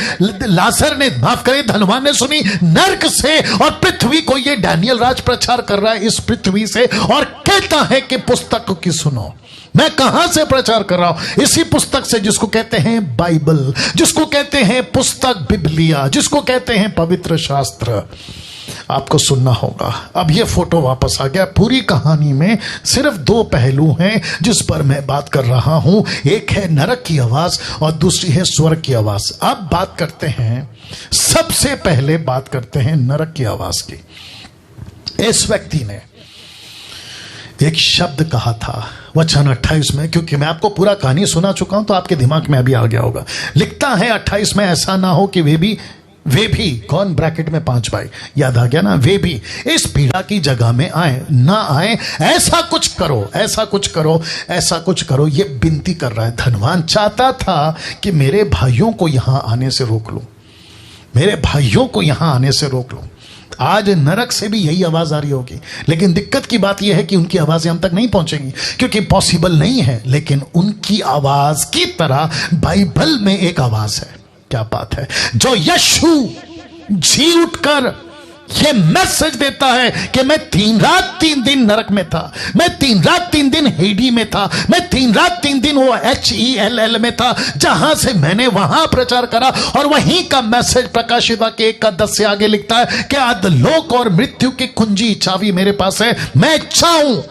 लाजर ने, माफ करे, धनवान ने सुनी, नरक से, और पृथ्वी को ये डैनियल राज प्रचार कर रहा है इस पृथ्वी से, और कहता है कि पुस्तक की सुनो। मैं कहां से प्रचार कर रहा हूं, इसी पुस्तक से, जिसको कहते हैं बाइबल, जिसको कहते हैं पुस्तक बिबलिया, जिसको कहते हैं पवित्र शास्त्र। आपको सुनना होगा। अब ये फोटो वापस आ गया। पूरी कहानी में सिर्फ 2 पहलू हैं जिस पर मैं बात कर रहा हूं, एक है नरक की आवाज और दूसरी है स्वर्ग की आवाज। अब बात करते हैं, सबसे पहले बात करते हैं नरक की आवाज की। इस व्यक्ति ने एक शब्द कहा था वचन 28 में, क्योंकि मैं आपको पूरा कहानी सुना चुका हूं तो आपके दिमाग में अभी आ गया होगा। लिखता है 28 में, ऐसा ना हो कि वे भी कौन, ब्रैकेट में 5 भाई, याद आ गया ना, वे भी इस पीड़ा की जगह में आए ना आए, ऐसा कुछ करो, ऐसा कुछ करो, ऐसा कुछ करो। ये विनती कर रहा है। धनवान चाहता था कि मेरे भाइयों को यहां आने से रोक लूं, मेरे भाइयों को यहां आने से रोक लूं। आज नरक से भी यही आवाज आ रही होगी, लेकिन दिक्कत की बात यह है कि उनकी आवाजें हम तक नहीं पहुंचेंगी, क्योंकि पॉसिबल नहीं है। लेकिन उनकी आवाज की तरह बाइबल में एक आवाज है, क्या बात है, जो यीशु जी उठकर ये मैसेज देता है कि मैं 3 रात 3 दिन नरक में था, मैं 3 रात 3 दिन हेडी में था, मैं 3 रात 3 दिन वो HELL में था, जहां से मैंने वहां प्रचार करा। और वहीं का मैसेज प्रकाशित वाक्य 1:10 से आगे लिखता है कि अधोलोक और मृत्यु की कुंजी चाबी मेरे पास है, मैं चाहूं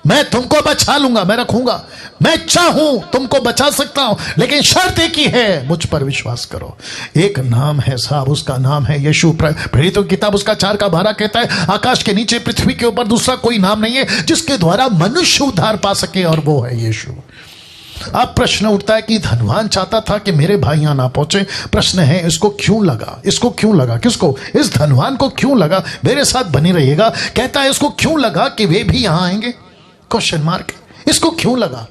मैं तुमको बचा लूंगा, मैं रखूंगा, मैं चाहूं तुमको बचा सकता हूं, लेकिन शर्त एक ही है, मुझ पर विश्वास करो। एक नाम है साहब, उसका नाम है यीशु। प्रेरितों की किताब उसका 4:12 कहता है, आकाश के नीचे पृथ्वी के ऊपर दूसरा कोई नाम नहीं है जिसके द्वारा मनुष्य उद्धार पा सके, और वो है यीशु। अब प्रश्न उठता है कि धनवान चाहता था कि मेरे भाई यहां ना पहुंचे। प्रश्न है, इसको क्यों लगा, इसको क्यों लगा, किसको, इस धनवान को क्यों लगा, मेरे साथ बनी रहिएगा। कहता है इसको क्यों लगा कि वे भी यहां आएंगे, क्वेश्चन मार्क। इसको क्यों लगा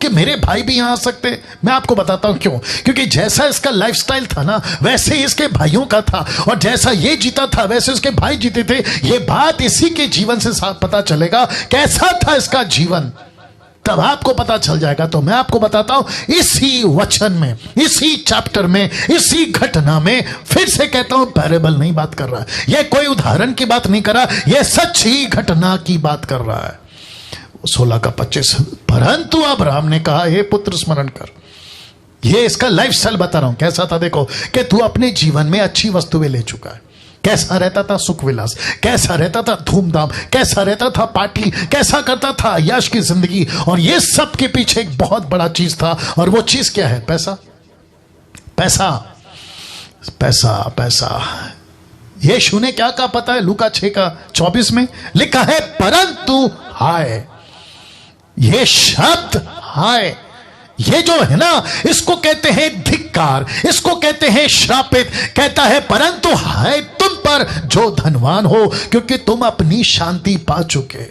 कि मेरे भाई भी यहां आ सकते। मैं आपको बताता हूं क्यों। क्योंकि जैसा इसका लाइफस्टाइल था ना, वैसे ही इसके भाइयों का था, और जैसा ये जीता था वैसे उसके भाई जीते थे। ये बात इसी के जीवन से पता चलेगा कैसा था इसका जीवन, तब आपको पता चल जाएगा। तो मैं आपको बताता हूं इसी वचन में, इसी चैप्टर में, इसी घटना में। फिर से कहता हूं, पैरेबल नहीं बात कर रहा है, यह कोई उदाहरण की बात नहीं कर रहा, यह सच्ची घटना की बात कर रहा है। 16 का 25, परंतु अब्राहम ने कहा, हे पुत्र स्मरण कर, ये इसका लाइफस्टाइल बता रहा हूं कैसा था। देखो कि तू अपने जीवन में अच्छी वस्तुएं ले चुका है, कैसा रहता था सुख विलास, कैसा रहता था धूमधाम, कैसा रहता था पार्टी, कैसा करता था यश की जिंदगी। और ये सब के पीछे एक बहुत बड़ा चीज था, और वो चीज क्या है? पैसा, पैसा, पैसा, पैसा। यीशु ने क्या कहा पता है? लूका 6:24 में लिखा है, परंतु हाय, ये शब्द हाय, ये जो है ना, इसको कहते हैं धिक्कार, इसको कहते हैं श्रापित। कहता है परंतु हाय तुम पर जो धनवान हो, क्योंकि तुम अपनी शांति पा चुके।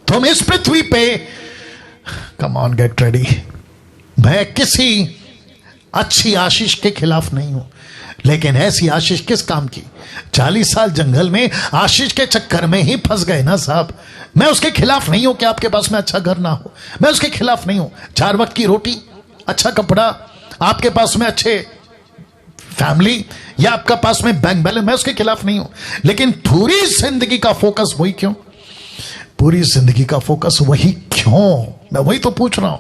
तुम इस पृथ्वी पे, कम ऑन गेट रेडी। मैं किसी अच्छी आशीष के खिलाफ नहीं हूं, लेकिन ऐसी आशीष किस काम की? 40 साल जंगल में आशीष के चक्कर में ही फंस गए ना साहब। मैं उसके खिलाफ नहीं हूं कि आपके पास में अच्छा घर ना हो, मैं उसके खिलाफ नहीं हूं। 4 वक्त की रोटी, अच्छा कपड़ा, आपके पास में अच्छे फैमिली, या आपका पास में बैंक बैलेंस, मैं उसके खिलाफ नहीं हूं। लेकिन पूरी जिंदगी का फोकस वही क्यों? पूरी जिंदगी का फोकस वही क्यों? मैं वही तो पूछ रहा हूं।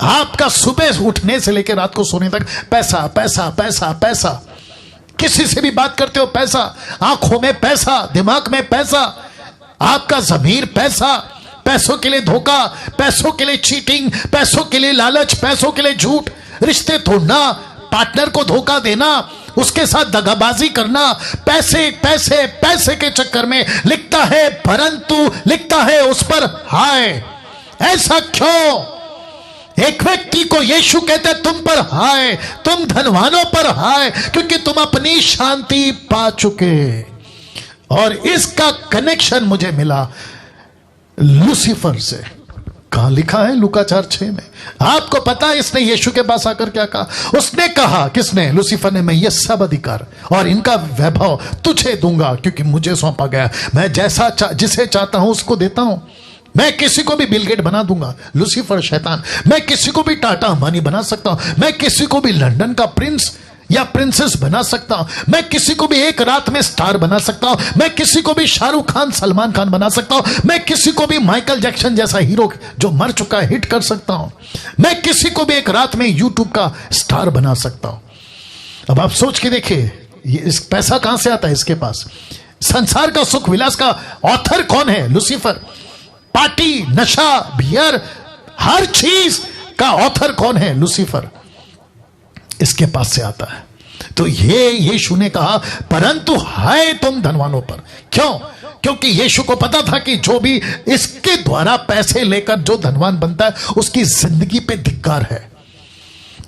आपका सुबह उठने से लेकर रात को सोने तक पैसा, पैसा, पैसा, पैसा। किसी से भी बात करते हो पैसा, आंखों में पैसा, दिमाग में पैसा, आपका ज़मीर पैसा, पैसों के लिए धोखा, पैसों के लिए चीटिंग, पैसों के लिए लालच, पैसों के लिए झूठ, रिश्ते तोड़ना, पार्टनर को धोखा देना, उसके साथ दगाबाजी करना, पैसे पैसे पैसे के चक्कर में। लिखता है परंतु, लिखता है उस पर हाय। ऐसा क्यों? एक व्यक्ति को यीशु कहते हैं तुम पर हाय, तुम धनवानों पर हाय, क्योंकि तुम अपनी शांति पा चुके। और इसका कनेक्शन मुझे मिला लूसीफर से। कहां लिखा है? लूका 4:6 में। आपको पता है इसने यीशु के पास आकर क्या कहा? उसने कहा, किसने? लूसीफर ने, मैं ये सब अधिकार और इनका वैभव तुझे दूंगा, क्योंकि मुझे सौंपा गया। मैं जैसा जिसे चाहता हूं उसको देता हूं। मैं किसी को भी बिल गेट बना दूंगा, लूसीफर शैतान। मैं किसी को भी टाटा अंबानी बना सकता हूं। मैं किसी को भी लंदन का प्रिंस या प्रिंसेस बना सकता हूं। मैं किसी को भी एक रात में स्टार बना सकता हूं। मैं किसी को भी शाहरुख खान, सलमान खान बना सकता हूं। मैं किसी को भी माइकल जैक्सन जैसा हीरो जो मर चुका है हिट कर सकता हूं। मैं किसी को भी एक रात में यूट्यूब का स्टार बना सकता हूं। अब आप सोच के देखिए, इस पैसा कहां से आता है इसके पास? संसार का सुख विलास का ऑथर कौन है? लूसीफर। पार्टी, नशा, बियर, हर चीज का ऑथर कौन है? लूसीफर। इसके पास से आता है। तो ये यीशु ने कहा परंतु हाय तुम धनवानों पर। क्यों? क्योंकि यीशु को पता था कि जो भी इसके द्वारा पैसे लेकर जो धनवान बनता है उसकी जिंदगी पे धिक्कार है,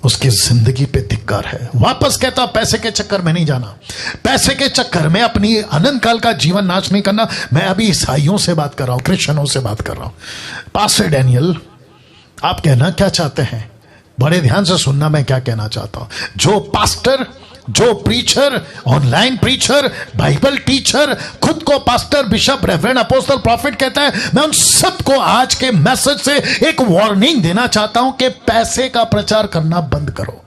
उसकी जिंदगी पे धिक्कार है। वापस कहता पैसे के चक्कर में नहीं जाना, पैसे के चक्कर में अपनी अनंत काल का जीवन नाश नहीं करना। मैं अभी ईसाइयों से बात कर रहा हूं, क्रिश्चियनों से बात कर रहा हूं। पास्टर डैनियल, आप कहना क्या चाहते हैं? बड़े ध्यान से सुनना मैं क्या कहना चाहता हूं। जो पास्टर, जो preacher, online preacher, Bible teacher, खुद को pastor, bishop, reverend, apostle, profit कहता है, मैं उन सबको आज के मैसेज से एक वार्निंग देना चाहता हूं कि पैसे का प्रचार करना बंद करो,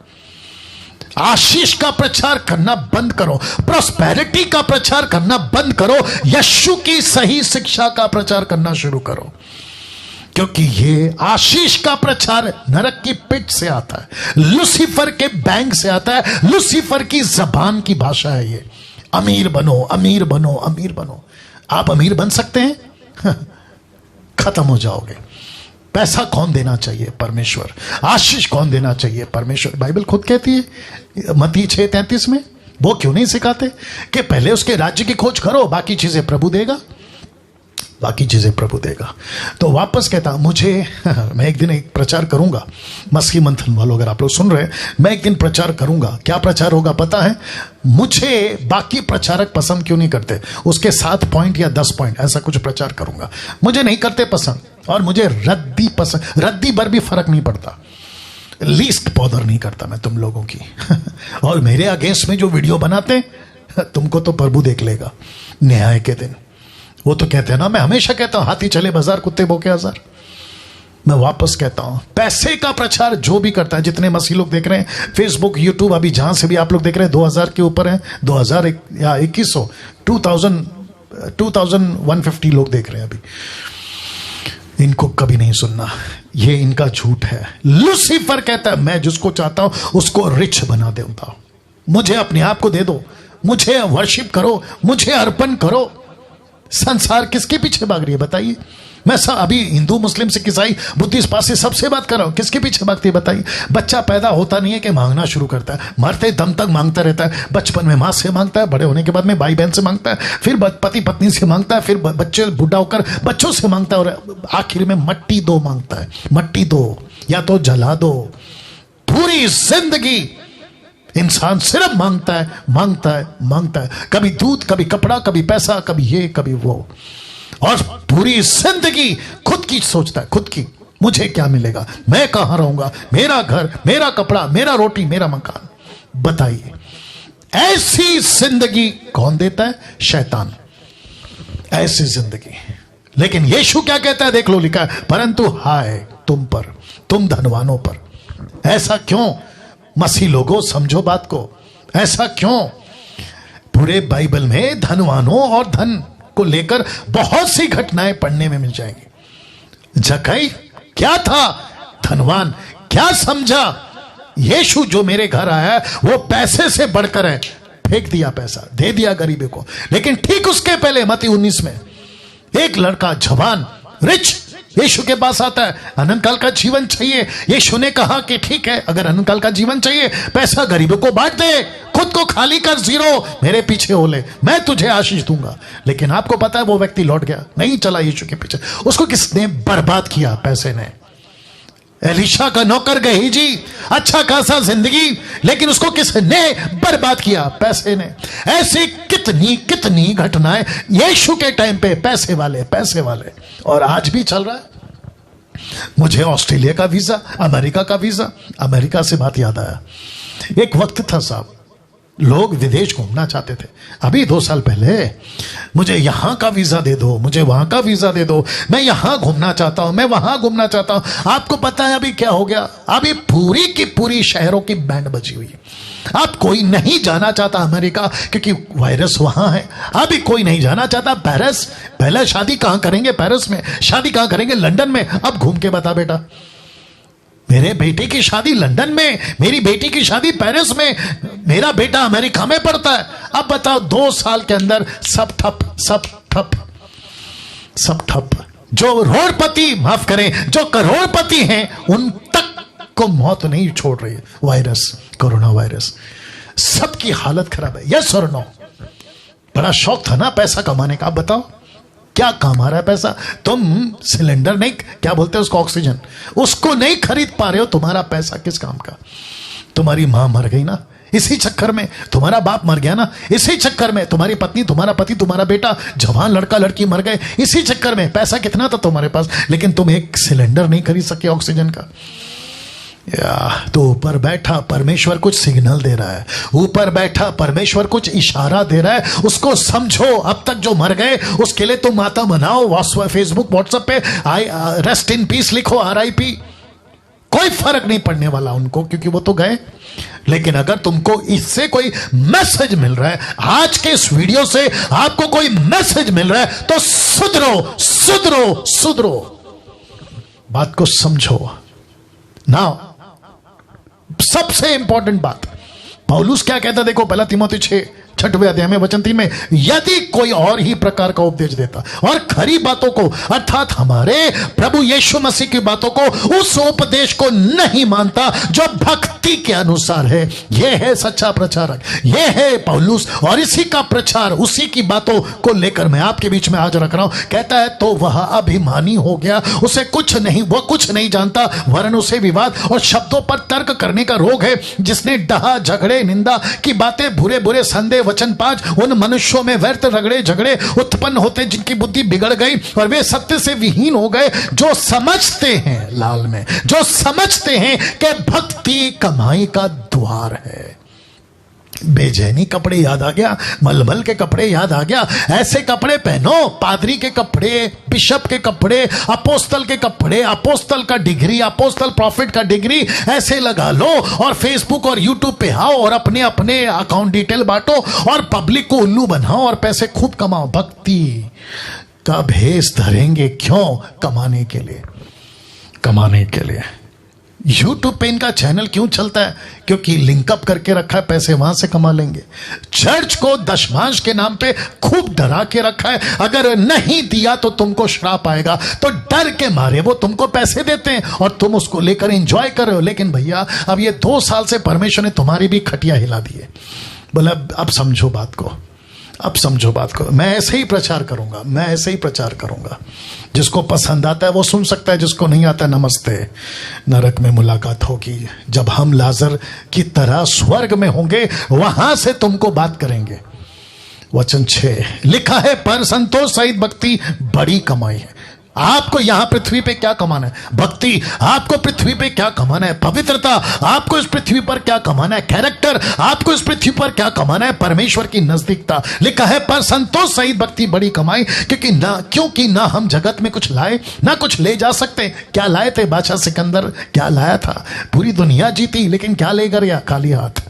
आशीष का प्रचार करना बंद करो, प्रॉस्पेरिटी का प्रचार करना बंद करो, यीशु की सही शिक्षा का प्रचार करना शुरू करो। क्योंकि ये आशीष का प्रचार नरक की पिट से आता है, लूसीफर के बैंक से आता है, लूसीफर की जबान की भाषा है ये। अमीर बनो, अमीर बनो, अमीर बनो। आप अमीर बन सकते हैं? खत्म हो जाओगे। पैसा कौन देना चाहिए? परमेश्वर। आशीष कौन देना चाहिए? परमेश्वर। बाइबल खुद कहती है मत्ती 6:33 में, वो क्यों नहीं सिखाते कि पहले उसके राज्य की खोज करो, बाकी चीजें प्रभु देगा, बाकी चीजें प्रभु देगा। तो वापस कहता मुझे मैं एक दिन एक प्रचार करूंगा, मसीह मंथन वालों अगर आप लोग सुन रहे हैं, मैं एक दिन प्रचार करूंगा। क्या प्रचार होगा पता है? मुझे बाकी प्रचारक पसंद क्यों नहीं करते, उसके 7 पॉइंट या 10 पॉइंट ऐसा कुछ प्रचार करूंगा। मुझे नहीं करते पसंद, और मुझे रद्दी पसंद, रद्दी भर भी फर्क नहीं पड़ता, लीस्ट बॉदर नहीं करता मैं तुम लोगों की। और मेरे अगेंस्ट में जो वीडियो बनाते तुमको तो प्रभु देख लेगा न्याय के दिन। वो तो कहते हैं ना, मैं हमेशा कहता हूं हाथी चले बाजार, कुत्ते भौंके हजार। मैं वापस कहता हूं पैसे का प्रचार जो भी करता है, जितने मसीह लोग देख रहे हैं फेसबुक, यूट्यूब, अभी जहां से भी आप लोग देख रहे हैं 2000 के ऊपर है, 2000 या 2100, 2150 लोग देख रहे हैं अभी। इनको कभी नहीं सुनना, ये इनका झूठ है। लूसीफर कहता है मैं जिसको चाहता हूं उसको रिच बना देता हूं, मुझे अपने आप को दे दो, मुझे वर्शिप करो, मुझे अर्पण करो। संसार किसके पीछे भाग रही है बताइए? मैं सब अभी हिंदू मुस्लिम सिख ईसाई बुद्धिस्ट पारसी सबसे बात कर रहा हूं, किसके पीछे भागती है बताइए? बच्चा पैदा होता नहीं है कि मांगना शुरू करता है, मरते दम तक मांगता रहता है। बचपन में माँ से मांगता है, बड़े होने के बाद में भाई बहन से मांगता है, फिर पति पत्नी से मांगता है, फिर बच्चे बूढ़ा होकर बच्चों से मांगता है, और आखिर में मट्टी दो मांगता है। मट्टी दो या तो जला दो। पूरी जिंदगी इंसान सिर्फ मांगता है, मांगता है, मांगता है। कभी दूध, कभी कपड़ा, कभी पैसा, कभी ये कभी वो, और पूरी जिंदगी खुद की सोचता है, खुद की, मुझे क्या मिलेगा, मैं कहां रहूंगा, मेरा घर, मेरा कपड़ा, मेरा रोटी, मेरा मकान। बताइए ऐसी जिंदगी कौन देता है? शैतान। ऐसी जिंदगी। लेकिन यीशु क्या कहता है देख लो, लिखा है परंतु हाय तुम पर, तुम धनवानों पर। ऐसा क्यों? मसीह लोगों समझो बात को, ऐसा क्यों? पूरे बाइबल में धनवानों और धन को लेकर बहुत सी घटनाएं पढ़ने में मिल जाएंगी। जक्कई क्या था? धनवान। क्या समझा? यीशु जो मेरे घर आया है वो पैसे से बढ़कर है, फेंक दिया पैसा, दे दिया गरीबों को। लेकिन ठीक उसके पहले मत्ती 19 में एक लड़का जवान रिच यीशु के पास आता है, अनंत काल का जीवन चाहिए। यीशु ने कहा कि ठीक है, अगर अनंत काल का जीवन चाहिए, पैसा गरीबों को बांट दे, खुद को खाली कर, जीरो, मेरे पीछे हो ले, मैं तुझे आशीष दूंगा। लेकिन आपको पता है वो व्यक्ति लौट गया, नहीं चला यीशु के पीछे। उसको किसने बर्बाद किया? पैसे ने। एलीशा का नौकर गेहजी, अच्छा खासा जिंदगी, लेकिन उसको किसने बर्बाद किया? पैसे ने। ऐसी कितनी कितनी घटनाएं यीशु के टाइम पे, पैसे वाले, पैसे वाले, और आज भी चल रहा है। मुझे ऑस्ट्रेलिया का वीजा, अमेरिका का वीजा, अमेरिका से बात याद आया। एक वक्त था साहब, लोग विदेश घूमना चाहते थे। अभी 2 साल पहले मुझे यहां का वीजा दे दो, मुझे वहां का वीजा दे दो, मैं यहां घूमना चाहता हूं, मैं वहां घूमना चाहता हूं। आपको पता है अभी क्या हो गया? अभी पूरी की पूरी शहरों की बैंड बजी हुई है। अब कोई नहीं जाना चाहता अमेरिका, क्योंकि वायरस वहां है। अभी कोई नहीं जाना चाहता पेरिस। पहले शादी कहां करेंगे? पेरिस में। शादी कहां करेंगे? लंदन में। अब घूम के बता बेटा, मेरे बेटे की शादी लंदन में, मेरी बेटी की शादी पेरिस में, मेरा बेटा अमेरिका में पढ़ता है। अब बताओ 2 साल के अंदर सब ठप, सब ठप, सब ठप। जो करोड़पति, माफ करें, जो करोड़पति हैं उन तक को मौत नहीं छोड़ रही है वायरस, कोरोना वायरस। सबकी हालत खराब है। यस और नो? बड़ा शौक था ना पैसा कमाने का। आप बताओ क्या काम आ रहा है पैसा? तुम सिलेंडर नहीं, क्या बोलते हैं उसको, ऑक्सीजन, उसको नहीं खरीद पा रहे हो। तुम्हारा पैसा किस काम का? तुम्हारी मां मर गई ना, इसी चक्कर में। तुम्हारा बाप मर गया ना, इसी चक्कर में। तुम्हारी पत्नी, तुम्हारा पति, तुम्हारा बेटा, जवान लड़का लड़की मर गए, इसी चक्कर में। पैसा कितना था तुम्हारे पास, लेकिन तुम एक सिलेंडर नहीं खरीद सके ऑक्सीजन का। तो ऊपर बैठा परमेश्वर कुछ सिग्नल दे रहा है, ऊपर बैठा परमेश्वर कुछ इशारा दे रहा है, उसको समझो। अब तक जो मर गए उसके लिए तुम माता मनाओ, फेसबुक व्हाट्सएप पे रेस्ट इन पीस लिखो, RIP। कोई फर्क नहीं पड़ने वाला उनको, क्योंकि वो तो गए। लेकिन अगर तुमको इससे कोई मैसेज मिल रहा है, आज के इस वीडियो से आपको कोई मैसेज मिल रहा है, तो सुधरो, सुधरो, सुधरो, बात को समझो ना। सबसे इंपॉर्टेंट बात, पौलुस क्या कहता देखो, 1 तीमुथियुस 6 अध्याय में वचन 3 में, यदि कोई और ही प्रकार का उपदेश देता और खरी बातों को, अर्थात हमारे प्रभु यीशु मसीह की बातों को, उस उपदेश को नहीं मानता जो भक्ति के अनुसार है, यह है सच्चा प्रचारक, यह है पौलुस। और इसी का प्रचार, उसी की बातों को लेकर मैं आपके बीच में आज रख रहा हूं। कहता है तो वह अभिमानी हो गया, उसे कुछ नहीं, वह कुछ नहीं जानता, वरन उसे विवाद और शब्दों पर तर्क करने का रोग है, जिसने डहा, झगड़े, निंदा की बातें, बुरे बुरे संदेह वचन 5, उन मनुष्यों में व्यर्थ रगड़े झगड़े उत्पन्न होते जिनकी बुद्धि बिगड़ गई और वे सत्य से विहीन हो गए, जो समझते हैं, लाल में, जो समझते हैं कि भक्ति कमाई का द्वार है। बेचैनी कपड़े याद आ गया, मलमल के कपड़े याद आ गया। ऐसे कपड़े पहनो, पादरी के कपड़े, बिशप के कपड़े, अपोस्तल के कपड़े, अपोस्तल का डिग्री, अपोस्तल प्रॉफिट का डिग्री ऐसे लगा लो और फेसबुक और यूट्यूब पे आओ और अपने अपने अकाउंट डिटेल बांटो और पब्लिक को उल्लू बनाओ और पैसे खूब कमाओ। भक्ति का भेष धरेंगे, क्यों? कमाने के लिए, कमाने के लिए। यूट्यूब पे इनका चैनल क्यों चलता है? क्योंकि लिंकअप करके रखा है, पैसे वहां से कमा लेंगे। चर्च को दशमांश के नाम पे खूब डरा के रखा है, अगर नहीं दिया तो तुमको श्राप आएगा, तो डर के मारे वो तुमको पैसे देते हैं और तुम उसको लेकर एंजॉय कर रहे हो। लेकिन भैया अब ये 2 साल से परमेश्वर ने तुम्हारी भी खटिया हिला दी है। बोला अब समझो बात को, अब समझो बात को। मैं ऐसे ही प्रचार करूंगा, मैं ऐसे ही प्रचार करूंगा। जिसको पसंद आता है वो सुन सकता है, जिसको नहीं आता नमस्ते। नरक में मुलाकात होगी जब हम लाजर की तरह स्वर्ग में होंगे, वहां से तुमको बात करेंगे। वचन 6 लिखा है, पर संतोष सहित भक्ति बड़ी कमाई है। आपको यहां पृथ्वी पे क्या कमाना है? भक्ति। आपको पृथ्वी पे क्या कमाना है? पवित्रता। आपको इस पृथ्वी पर क्या कमाना है? कैरेक्टर। आपको इस पृथ्वी पर क्या कमाना है? परमेश्वर की नजदीकता। लिखा है, पर संतोष सहित भक्ति बड़ी कमाई, क्योंकि ना हम जगत में कुछ लाए ना कुछ ले जा सकते। क्या लाए थे बादशाह सिकंदर? क्या लाया था? पूरी दुनिया जीती, लेकिन क्या ले गया? खाली हाथ।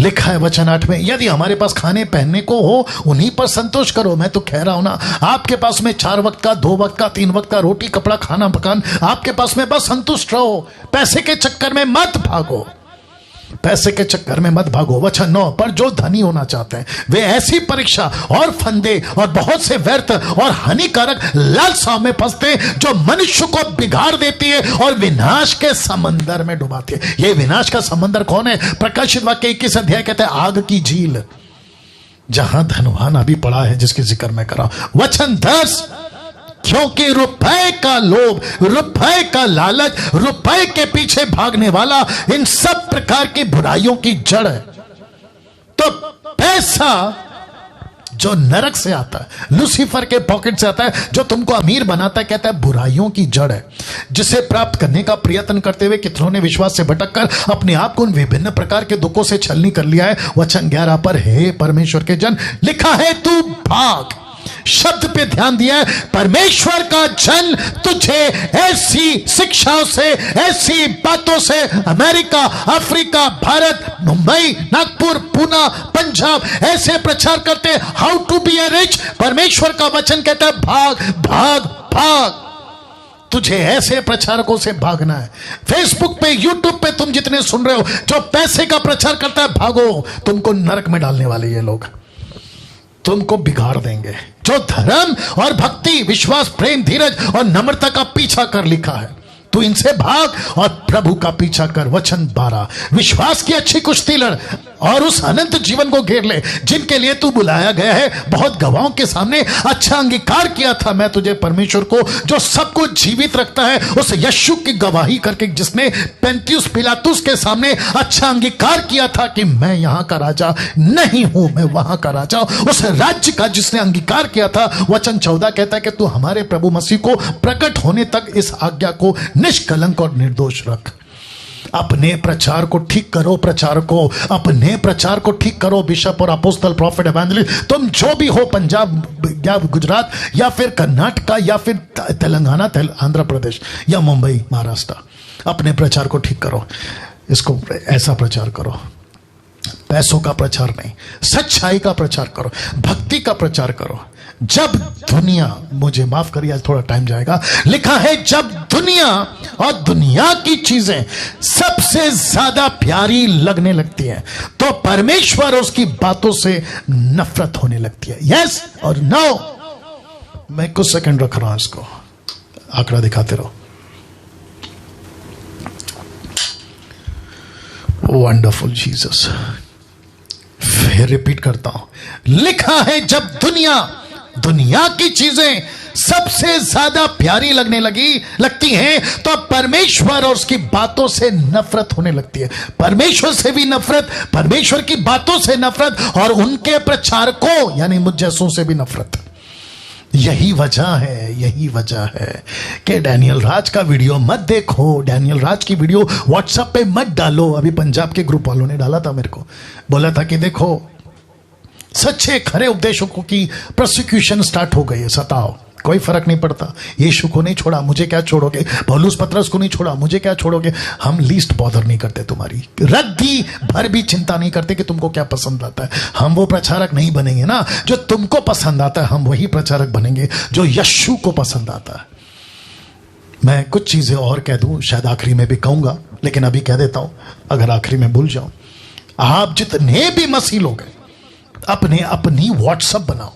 लिखा है वचन 8 में, यदि हमारे पास खाने पहनने को हो उन्हीं पर संतोष करो। मैं तो कह रहा हूं ना, आपके पास में 4 वक्त का, 2 वक्त का, 3 वक्त का रोटी, कपड़ा, खाना, मकान आपके पास में, बस संतुष्ट रहो। पैसे के चक्कर में मत भागो, पैसे के चक्कर में मत भागो। वचन 9, पर जो धनी होना चाहते हैं वे ऐसी परीक्षा और फंदे और बहुत से व्यर्थ और हानिकारक लालसाओं में फंसते जो मनुष्य को बिगाड़ देती है और विनाश के समंदर में डुबाती है। ये विनाश का समंदर कौन है? प्रकाशित वाक्य 21 अध्याय कहते हैं, आग की झील, जहां धनवान अभी पड़ा है, जिसकी जिक्र मैं कर रहा हूं। वचन 10, क्योंकि रुपए का लोभ, रुपए का लालच, रुपए के पीछे भागने वाला इन सब प्रकार की बुराइयों की जड़ है। तो पैसा जो नरक से आता है, लूसीफर के पॉकेट से आता है, जो तुमको अमीर बनाता है, कहता है बुराइयों की जड़ है, जिसे प्राप्त करने का प्रयत्न करते हुए कितनों ने विश्वास से भटककर अपने आप को उन विभिन्न प्रकार के दुखों से छलनी कर लिया है। वचन 11 पर, हे परमेश्वर के जन, लिखा है तू भाग। शब्द पे ध्यान दिया है, परमेश्वर का जन तुझे ऐसी शिक्षाओं से, ऐसी बातों से, अमेरिका, अफ्रीका, भारत, मुंबई, नागपुर, पूना, पंजाब, ऐसे प्रचार करते how to be a rich. परमेश्वर का वचन कहता है भाग भाग भाग। तुझे ऐसे प्रचारकों से भागना है। फेसबुक पे, यूट्यूब पे तुम जितने सुन रहे हो जो पैसे का प्रचार करता है, भागो। तुमको नरक में डालने वाले ये लोग, तुमको बिगाड़ देंगे। जो धर्म और भक्ति, विश्वास, प्रेम, धीरज और नम्रता का पीछा कर, लिखा है तू इनसे भाग और प्रभु का पीछा कर। वचन 12, विश्वास की अच्छी कुश्ती लड़ और उस अनंत जीवन को घेर ले जिनके लिए तू बुलाया गया है। बहुत गवाहों के सामने अच्छा अंगीकार किया था मैं तुझे, परमेश्वर को जो सब कुछ जीवित रखता है, उस यीशु की गवाही करके, जिसने पेंतियुस पिलातुस के सामने अच्छा अंगीकार किया था कि मैं यहां का राजा नहीं हूं, मैं वहां का राजा। उस राज्य का जिसने अंगीकार किया था। वचन 14 कहता है कि तू हमारे प्रभु मसीह को प्रकट होने तक इस आज्ञा को निष्कलंक और निर्दोष रख। अपने प्रचार को ठीक करो, प्रचार को, अपने प्रचार को ठीक करो। बिशप और अपोस्टल, प्रॉफिट, एवेंजलिस्ट, तुम जो भी हो, पंजाब या गुजरात या फिर कर्नाटका या फिर तेलंगाना, आंध्र प्रदेश या मुंबई, महाराष्ट्र, अपने प्रचार को ठीक करो। इसको ऐसा प्रचार करो, पैसों का प्रचार नहीं, सच्चाई का प्रचार करो, भक्ति का प्रचार करो। जब दुनिया, मुझे माफ करिए आज थोड़ा टाइम जाएगा, लिखा है जब दुनिया और दुनिया की चीजें सबसे ज्यादा प्यारी लगने लगती हैं तो परमेश्वर उसकी बातों से नफरत होने लगती है। यस और नो। मैं कुछ सेकंड रख रहा हूं, इसको आंकड़ा दिखाते रहो। Wonderful Jesus. फिर रिपीट करता हूं, लिखा है जब दुनिया की चीजें सबसे ज्यादा प्यारी लगने लगती हैं तो परमेश्वर और उसकी बातों से नफरत होने लगती है। परमेश्वर से भी नफरत, परमेश्वर की बातों से नफरत और उनके प्रचारकों यानी मुझ जैसों से भी नफरत। यही वजह है कि डैनियल राज का वीडियो मत देखो, डैनियल राज की वीडियो व्हाट्सएप पे मत डालो। अभी पंजाब के ग्रुप वालों ने डाला था, मेरे को बोला था कि देखो सच्चे खरे उपदेशकों की प्रोसिक्यूशन स्टार्ट हो गई है, सताओ, कोई फर्क नहीं पड़ता। यीशु को नहीं छोड़ा, मुझे क्या छोड़ोगे? पौलुस पतरस को नहीं छोड़ा, मुझे क्या छोड़ोगे? हम लीस्ट बॉदर नहीं करते तुम्हारी, रद्दी भर भी चिंता नहीं करते कि तुमको क्या पसंद आता है। हम वो प्रचारक नहीं बनेंगे ना जो तुमको पसंद आता है, हम वही प्रचारक बनेंगे जो यीशु को पसंद आता है। मैं कुछ चीजें और कह दूं, शायद आखिरी में भी कहूंगा, लेकिन अभी कह देता हूं, अगर आखिरी में भूल जाऊं। आप जितने भी मसीह लोग हैं, अपने अपनी व्हाट्सएप बनाओ।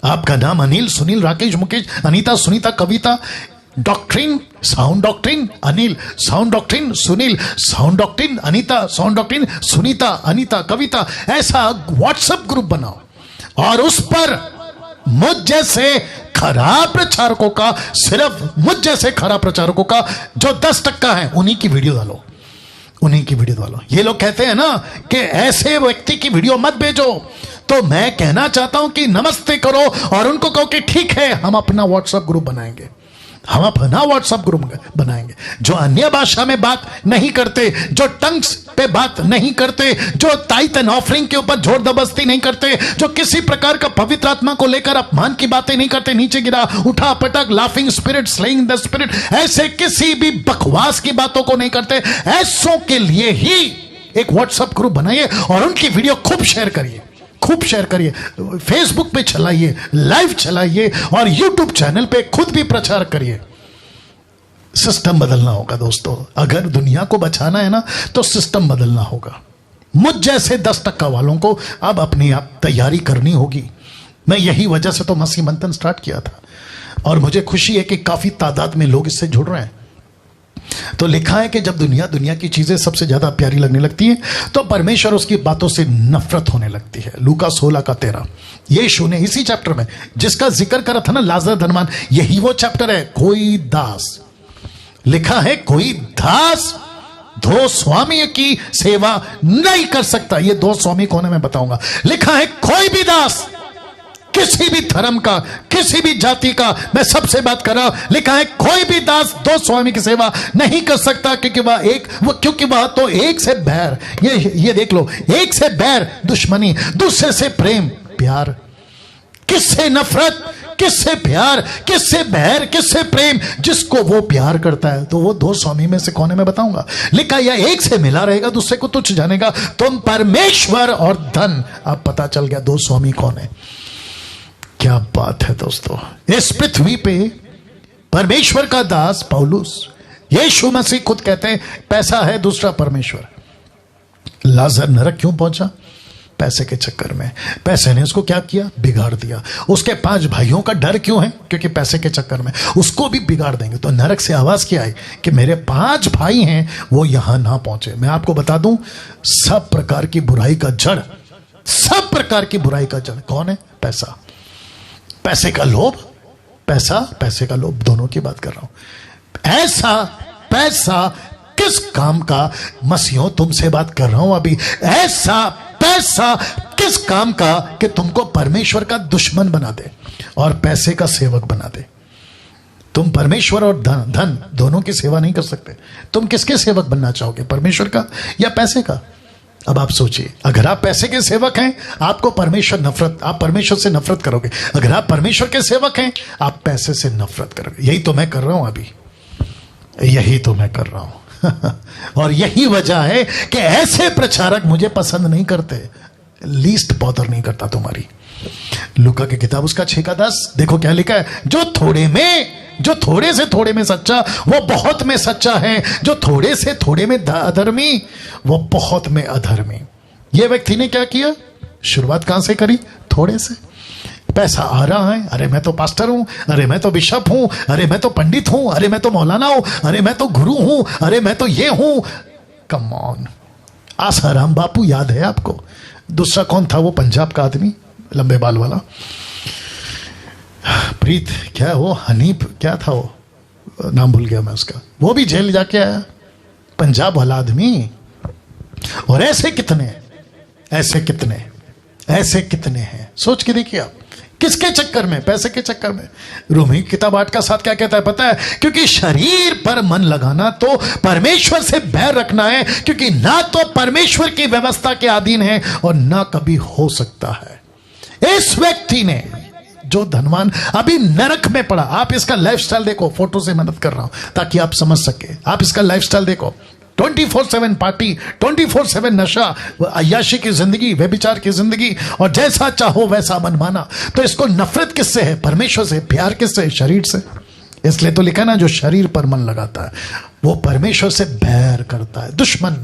आपका नाम Anil, Sunil, Rakesh, Mukesh, Anita, Sunita, Kavita, doctrine, sound doctrine, Anil, sound doctrine, Sunil, sound doctrine, Anita, sound doctrine, Sunita, Anita, Kavita, ऐसा व्हाट्सएप ग्रुप बनाओ और उस पर मुझ जैसे खराब प्रचारकों का, सिर्फ मुझ जैसे खराब प्रचारकों का जो 10% है, उन्हीं की वीडियो डालो, उन्हीं की वीडियो डालो। ये लोग कहते हैं ना कि ऐसे व्यक्ति की वीडियो मत भेजो, तो मैं कहना चाहता हूं कि नमस्ते करो और उनको कहो कि ठीक है, हम अपना व्हाट्सएप ग्रुप बनाएंगे, हम अपना व्हाट्सएप ग्रुप बनाएंगे। जो अन्य भाषा में बात नहीं करते, जो टंग्स पे बात नहीं करते, जो टाइट एंड ऑफरिंग के ऊपर जोर जबरदस्ती नहीं करते, जो किसी प्रकार का पवित्र आत्मा को लेकर अपमान की बातें नहीं करते, नीचे गिरा, उठा पटक, laughing spirit, slaying the spirit, ऐसे किसी भी बकवास की बातों को नहीं करते, ऐसों के लिए ही एक व्हाट्सएप ग्रुप बनाइए और उनकी वीडियो खूब शेयर करिए, खूब शेयर करिए, फेसबुक पे चलाइए, लाइव चलाइए और यूट्यूब चैनल पे खुद भी प्रचार करिए। सिस्टम बदलना होगा दोस्तों, अगर दुनिया को बचाना है ना तो सिस्टम बदलना होगा। मुझ जैसे 10% वालों को अब अपनी आप तैयारी करनी होगी। मैं यही वजह से तो मसीह मंथन स्टार्ट किया था और मुझे खुशी है कि काफी तादाद में लोग इससे जुड़ रहे हैं। तो लिखा है कि जब दुनिया की चीजें सबसे ज्यादा प्यारी लगने लगती है तो परमेश्वर उसकी बातों से नफरत होने लगती है। लूका 16:13। यीशु ने इसी चैप्टर में जिसका जिक्र करा था ना, लाजर धनवान, यही वो चैप्टर है। कोई दास, लिखा है कोई दास 2 स्वामी की सेवा नहीं कर सकता। ये 2 स्वामी कौन है मैं बताऊंगा। लिखा है कोई भी दास, किसी भी धर्म का, किसी भी जाति का, मैं सबसे बात कर रहा हूं। लिखा है कोई भी दास 2 स्वामी की सेवा नहीं कर सकता, क्योंकि वह तो एक से बैर, ये देख लो, एक से बैर दुश्मनी, दूसरे से प्रेम प्यार। किससे नफरत, किससे प्यार, किससे बैर, किससे प्रेम? जिसको वो प्यार करता है। तो वो 2 स्वामी में से कौन है मैं बताऊंगा। लिखा यह एक से मिला रहेगा, दूसरे को तुच्छ जानेगा। तुम परमेश्वर और धन, अब पता चल गया 2 स्वामी कौन है। क्या बात है दोस्तों। इस पृथ्वी पे परमेश्वर का दास पौलुस, यीशु मसीह खुद कहते हैं पैसा है दूसरा परमेश्वर। लाजर नरक क्यों पहुंचा? पैसे के चक्कर में। पैसे ने उसको क्या किया? बिगाड़ दिया। उसके 5 भाइयों का डर क्यों है? क्योंकि पैसे के चक्कर में उसको भी बिगाड़ देंगे। तो नरक से आवाज क्या आई कि मेरे 5 भाई हैं, वो यहां ना पहुंचे। मैं आपको बता दूं, सब प्रकार की बुराई का जड़, सब प्रकार की बुराई का जड़ कौन है? पैसा। पैसे का लोभ, पैसे का लोभ, दोनों की बात कर रहा हूं। ऐसा पैसा किस काम का? मसीहों तुमसे बात कर रहा हूं अभी। ऐसा पैसा किस काम का कि तुमको परमेश्वर का दुश्मन बना दे और पैसे का सेवक बना दे। तुम परमेश्वर और धन दोनों की सेवा नहीं कर सकते। तुम किसके सेवक बनना चाहोगे, परमेश्वर का या पैसे का? अब आप सोचिए, अगर आप पैसे के सेवक हैं आपको परमेश्वर नफरत, आप परमेश्वर से नफरत करोगे। अगर आप परमेश्वर के सेवक हैं आप पैसे से नफरत करोगे। यही तो मैं कर रहा हूं अभी, यही तो मैं कर रहा हूं। और यही वजह है कि ऐसे प्रचारक मुझे पसंद नहीं करते। लीस्ट बॉदर नहीं करता तुम्हारी। लूका की किताब उसका 6:10 देखो क्या लिखा है। जो थोड़े से थोड़े में सच्चा वो बहुत में सच्चा है, जो थोड़े से थोड़े में अधर्मी वो बहुत में अधर्मी। ये व्यक्ति ने क्या किया? शुरुआत कहां से करी? थोड़े से। पैसा आ रहा है, अरे मैं तो पास्टर हूं, अरे मैं तो बिशप हूं, अरे मैं तो पंडित हूं, अरे मैं तो मौलाना हूं, अरे मैं तो गुरु हूं, अरे मैं तो ये हूं। Come on. आसाराम बापू याद है आपको? दूसरा कौन था वो पंजाब का आदमी, लंबे बाल वाला? प्रीत क्या वो, हनीफ क्या था वो, नाम भूल गया मैं उसका। वो भी जेल जाके आया, पंजाब वाला आदमी। और ऐसे कितने हैं, सोच के देखिए आप। किसके चक्कर में? पैसे के चक्कर में। रोमी किताब 8:7 क्या कहता है पता है? क्योंकि शरीर पर मन लगाना तो परमेश्वर से बैर रखना है, क्योंकि ना तो परमेश्वर की व्यवस्था के अधीन है और ना कभी हो सकता है। इस व्यक्ति ने जो धनवान अभी नरक में पड़ा, आप इसका लाइफस्टाइल देखो, फोटो से मदद कर रहा हूं ताकि आप समझ सके। आप इसका लाइफस्टाइल देखो, 24/7 पार्टी, 24/7 नशा, अय्याशी की जिंदगी, व्यभिचार की जिंदगी, और जैसा चाहो वैसा मनमाना। तो इसको नफरत किससे है? परमेश्वर से। प्यार किससे है? शरीर से। इसलिए तो लिखा ना, जो शरीर पर मन लगाता है वो परमेश्वर से बैर करता है, दुश्मन।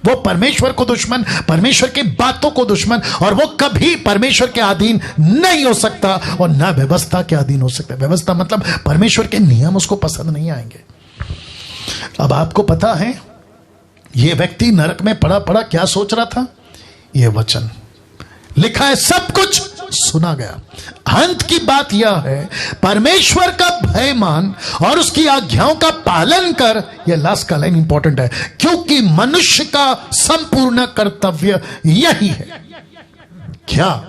वो परमेश्वर को दुश्मन, परमेश्वर की बातों को दुश्मन, और वो कभी परमेश्वर के अधीन नहीं हो सकता और ना व्यवस्था के अधीन हो सकता। व्यवस्था मतलब परमेश्वर के नियम उसको पसंद नहीं आएंगे। अब आपको पता है ये व्यक्ति नरक में पड़ा पड़ा क्या सोच रहा था? ये वचन लिखा है, सब कुछ सुना गया। अंत की बात यह है, परमेश्वर का भय मान और उसकी आज्ञाओं का पालन कर। यह लास्ट का लाइन इंपॉर्टेंट है, क्योंकि मनुष्य का संपूर्ण कर्तव्य यही है। क्या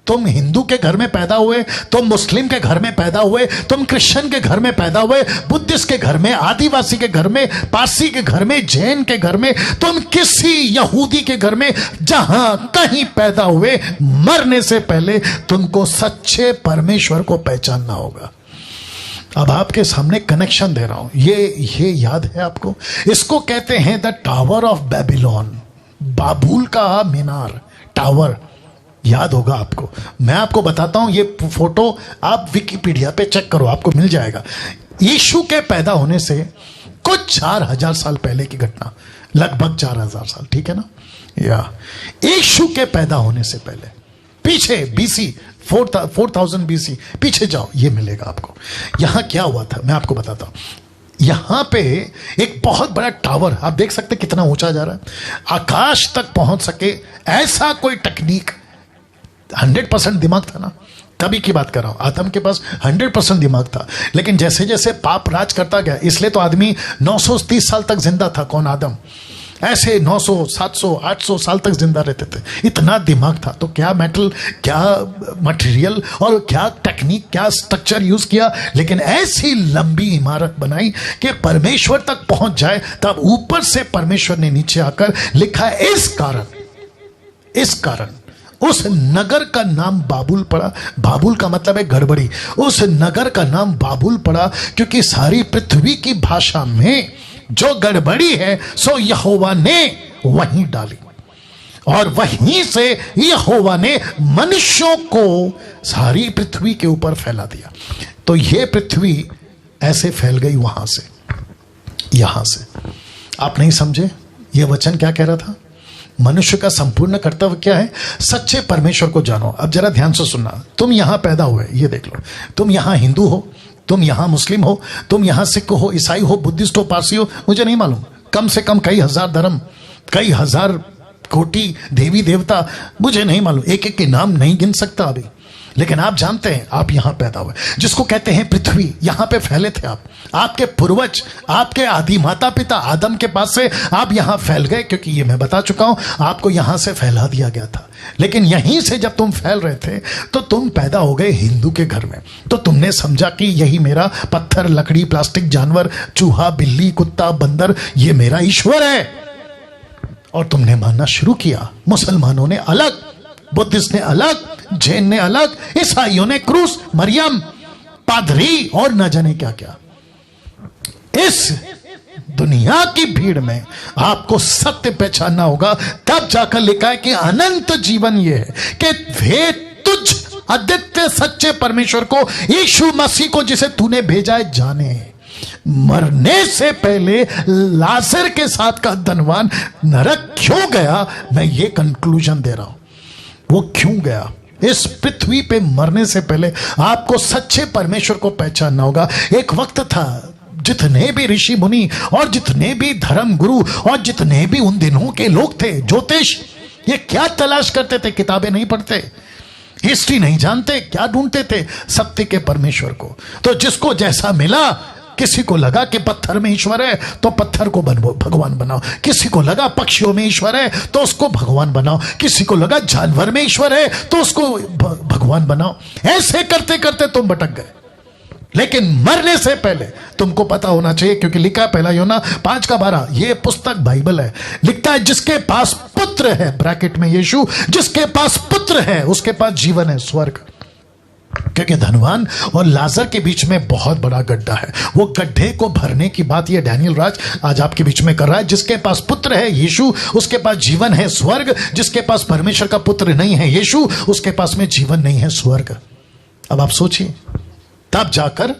तुम हिंदू के घर में पैदा हुए, तुम मुस्लिम के घर में पैदा हुए, तुम क्रिश्चियन के घर में पैदा हुए, बुद्धिस्ट के घर में, आदिवासी के घर में, पारसी के घर में, जैन के घर में, तुम किसी यहूदी के घर में, जहां कहीं पैदा हुए, मरने से पहले तुमको सच्चे परमेश्वर को पहचानना होगा। अब आपके सामने कनेक्शन दे रहा हूं, ये याद है आपको? इसको कहते हैं द टावर ऑफ बेबीलोन, बाबुल का मीनार, टावर। याद होगा आपको। मैं आपको बताता हूं, ये फोटो आप विकिपीडिया पे चेक करो, आपको मिल जाएगा। यीशु के पैदा होने से कुछ 4000 साल पहले की घटना, लगभग 4000 साल, ठीक है ना? या यीशु के पैदा होने से पहले, पीछे बीसी 4000 बीसी पीछे जाओ, ये मिलेगा आपको। यहां क्या हुआ था मैं आपको बताता हूं। यहां पे एक बहुत बड़ा टावर, आप देख सकते कितना ऊंचा जा रहा है, आकाश तक पहुंच सके ऐसा कोई टेक्निक। 100% दिमाग था ना, तभी की बात कर रहा हूं। आदम के पास 100% दिमाग था, लेकिन जैसे जैसे पाप राज करता गया, इसलिए तो आदमी 930 साल तक जिंदा था। कौन? आदम। ऐसे 900 700 800 साल तक जिंदा रहते थे, इतना दिमाग था। तो क्या मेटल, क्या मटेरियल और क्या टेक्निक, क्या स्ट्रक्चर यूज किया, लेकिन ऐसी लंबी इमारत बनाई कि परमेश्वर तक पहुंच जाए। तब ऊपर से परमेश्वर ने नीचे आकर लिखा, इस कारण उस नगर का नाम बाबुल पड़ा। बाबुल का मतलब है गड़बड़ी। उस नगर का नाम बाबुल पड़ा क्योंकि सारी पृथ्वी की भाषा में जो गड़बड़ी है सो यहोवा ने वहीं डाली, और वहीं से यहोवा ने मनुष्यों को सारी पृथ्वी के ऊपर फैला दिया। तो ये पृथ्वी ऐसे फैल गई वहां से, यहां से। आप नहीं समझे ये वचन क्या कह रहा था? मनुष्य का संपूर्ण कर्तव्य क्या है? सच्चे परमेश्वर को जानो। अब जरा ध्यान से सुनना, तुम यहां पैदा हुए, ये देख लो, तुम यहां हिंदू हो, तुम यहां मुस्लिम हो, तुम यहां सिख हो, ईसाई हो, बुद्धिस्ट हो, पारसी हो, मुझे नहीं मालूम, कम से कम कई हजार धर्म, कई हजार कोटि देवी देवता, मुझे नहीं मालूम, एक एक के नाम नहीं गिन सकता अभी, लेकिन आप जानते हैं आप यहां पैदा हुए, जिसको कहते हैं पृथ्वी। यहां पे फैले थे आप, आपके पूर्वज, आपके आदि माता पिता आदम के पास से आप यहां फैल गए, क्योंकि ये मैं बता चुका हूं, आपको यहां से फैला दिया गया था। लेकिन यहीं से जब तुम फैल रहे थे तो तुम पैदा हो गए हिंदू के घर में। तो तुमने समझा कि यही मेरा पत्थर, लकड़ी, प्लास्टिक, जानवर, चूहा, बिल्ली, कुत्ता, बंदर, ये मेरा ईश्वर है, और तुमने मानना शुरू किया। मुसलमानों ने अलग, बुद्धिस्ट ने अलग, जैन ने अलग, ईसाइयों ने क्रूस, मरियम, पादरी और न जाने क्या क्या। इस दुनिया की भीड़ में आपको सत्य पहचानना होगा, तब जाकर लिखा है कि अनंत जीवन यह है कि वे तुझ अद्वितीय सच्चे परमेश्वर को, यीशु मसीह को जिसे तूने भेजा है, जाने। मरने से पहले लाजर के साथ का धनवान नरक क्यों गया, मैं ये कंक्लूजन दे रहा हूं। वो क्यों गया? इस पृथ्वी पे मरने से पहले आपको सच्चे परमेश्वर को पहचानना होगा। एक वक्त था जितने भी ऋषि मुनि और जितने भी धर्म गुरु और जितने भी उन दिनों के लोग थे, ज्योतिष, ये क्या तलाश करते थे? किताबें नहीं पढ़ते, हिस्ट्री नहीं जानते, क्या ढूंढते थे? सत्य के परमेश्वर को। तो जिसको जैसा मिला, किसी को लगा कि पत्थर में ईश्वर है तो पत्थर को भगवान बनाओ, किसी को लगा पक्षियों में ईश्वर है तो उसको भगवान बनाओ, किसी को लगा जानवर में ईश्वर है तो उसको भगवान बनाओ। ऐसे करते करते तुम भटक गए। लेकिन मरने से पहले तुमको पता होना चाहिए, क्योंकि लिखा है 1 यूहन्ना 5:12, ये पुस्तक बाइबल है, लिखता है जिसके पास पुत्र है, ब्रैकेट में यीशु, जिसके पास पुत्र है उसके पास जीवन है, स्वर्ग। क्योंकि धनवान और लाजर के बीच में बहुत बड़ा गड्ढा है। वो गड्ढे को भरने की बात ये डैनियल राज आज आपके बीच में कर रहा है। जिसके पास पुत्र है यीशु, उसके पास जीवन है स्वर्ग। जिसके पास परमेश्वर का पुत्र नहीं है यीशु, उसके पास में जीवन नहीं है स्वर्ग। अब आप सोचिए, तब जाकर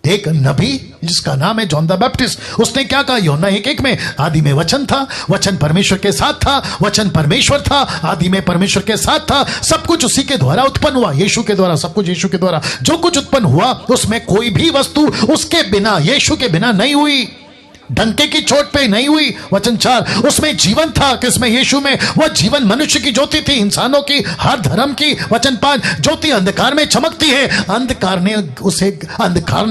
एक नबी जिसका नाम है जॉन द बैप्टिस्ट, उसने क्या कहा? यूहन्ना 1:1 में, आदि में वचन था, वचन परमेश्वर के साथ था, वचन परमेश्वर था, आदि में परमेश्वर के साथ था, सब कुछ उसी के द्वारा उत्पन्न हुआ, यीशु के द्वारा, सब कुछ यीशु के द्वारा। जो कुछ उत्पन्न हुआ उसमें कोई भी वस्तु उसके बिना, यीशु के बिना नहीं हुई, डंके की चोट पे नहीं हुई। वचन 4, उसमें जीवन था, किसमें? यीशु में। वह जीवन मनुष्य की ज्योति थी, इंसानों की, हर धर्म की। वचन 5, ज्योति अंधकार में चमकती है, अंधकार ने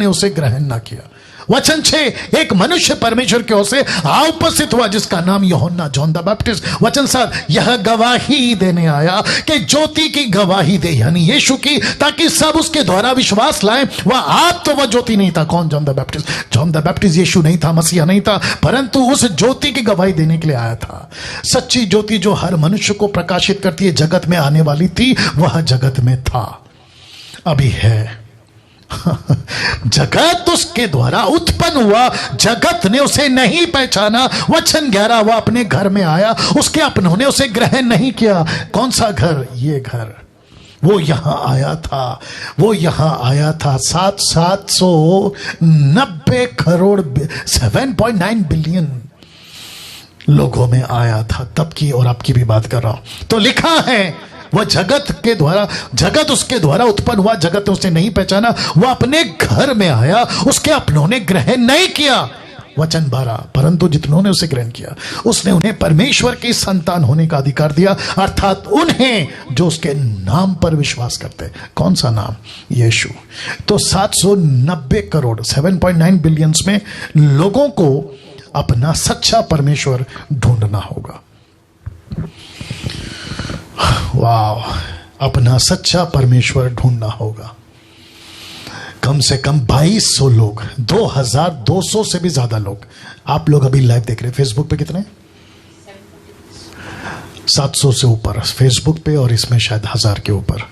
उसे ग्रहण ना किया। वचन 6, एक मनुष्य परमेश्वर की ओर से उपस्थित हुआ जिसका नाम यूहन्ना, जॉन द बैप्टिस्ट। वचन 7, यह गवाही देने आया कि ज्योति की गवाही दे, यानी यीशु की, ताकि सब उसके द्वारा विश्वास लाएं। वह आप तो वह ज्योति नहीं था। कौन? John the Baptist. John the Baptist यीशु नहीं था, मसीहा नहीं था, परंतु उस ज्योति की गवाही देने के लिए आया था। सच्ची ज्योति जो हर मनुष्य को प्रकाशित करती है, जगत में आने वाली थी, वह जगत में था, अभी है। जगत उसके द्वारा उत्पन्न हुआ, जगत ने उसे नहीं पहचाना। वचन 11, वह अपने घर में आया, उसके अपनों ने उसे ग्रहण नहीं किया। कौन सा घर? ये घर। वो यहां आया था, वो यहां आया था। 790 करोड़ 7.9 बिलियन लोगों में आया था, तब की और आपकी भी बात कर रहा हूं। तो लिखा है वह जगत के द्वारा, जगत उसके द्वारा उत्पन्न हुआ, जगत ने उसे नहीं पहचाना। वह अपने घर में आया, उसके अपनों ने ग्रहण नहीं किया। वचन 12, परंतु जितनों ने उसे ग्रहण किया, उसने उन्हें परमेश्वर की संतान होने का अधिकार दिया, अर्थात उन्हें जो उसके नाम पर विश्वास करते। कौन सा नाम? यीशु। तो 790 करोड़ 7.9 बिलियंस में लोगों को अपना सच्चा परमेश्वर ढूंढना होगा। वाह, अपना सच्चा परमेश्वर ढूंढना होगा। कम से कम 2200 लोग, 2200 से भी ज्यादा लोग, आप लोग अभी लाइव देख रहे हैं। फेसबुक पे कितने? 700 से ऊपर फेसबुक पे, और इसमें शायद 1000 के ऊपर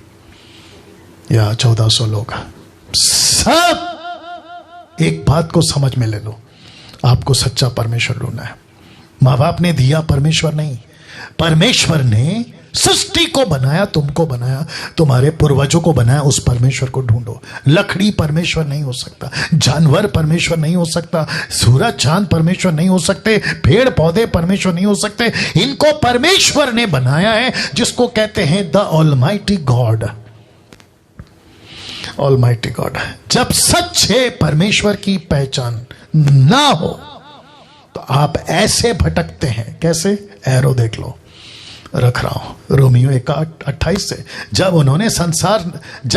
या 1400 लोग। सब एक बात को समझ में ले लो, आपको सच्चा परमेश्वर ढूंढना है। माँ बाप ने दिया परमेश्वर नहीं, परमेश्वर ने सृष्टि को बनाया, तुमको बनाया, तुम्हारे पूर्वजों को बनाया। उस परमेश्वर को ढूंढो। लकड़ी परमेश्वर नहीं हो सकता, जानवर परमेश्वर नहीं हो सकता, सूरज चांद परमेश्वर नहीं हो सकते, पेड़ पौधे परमेश्वर नहीं हो सकते। इनको परमेश्वर ने बनाया है, जिसको कहते हैं the almighty God. Almighty God. जब सच्चे परमेश्वर की पहचान ना हो तो आप ऐसे भटकते हैं। कैसे? एरो देख लो, रख रहा हूं रोमियो 1:28 से। जब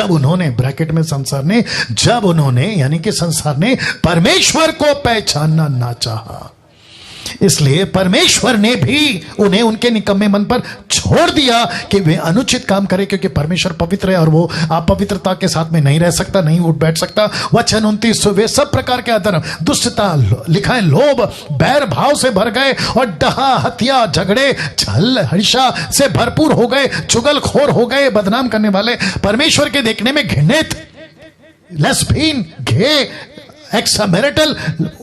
उन्होंने ब्रैकेट में संसार ने, जब उन्होंने यानी कि संसार ने परमेश्वर को पहचानना ना चाहा, इसलिए परमेश्वर ने भी उन्हें उनके निकम्मे मन पर छोड़ दिया कि वे अनुचित काम करें, क्योंकि परमेश्वर पवित्र है और वो अपवित्रता के साथ में नहीं रह सकता, नहीं उठ बैठ सकता। वचन 29, वे सब प्रकार के अधर्म, दुष्टता, लिखा है लोभ, बैर भाव से भर गए और डहा, हत्या, झगड़े, छल, हर्षा से भरपूर हो गए, चुगलखोर हो गए, बदनाम करने वाले, परमेश्वर के देखने में घृणित, लेस्बियन, गे, एक्सामेरिटल,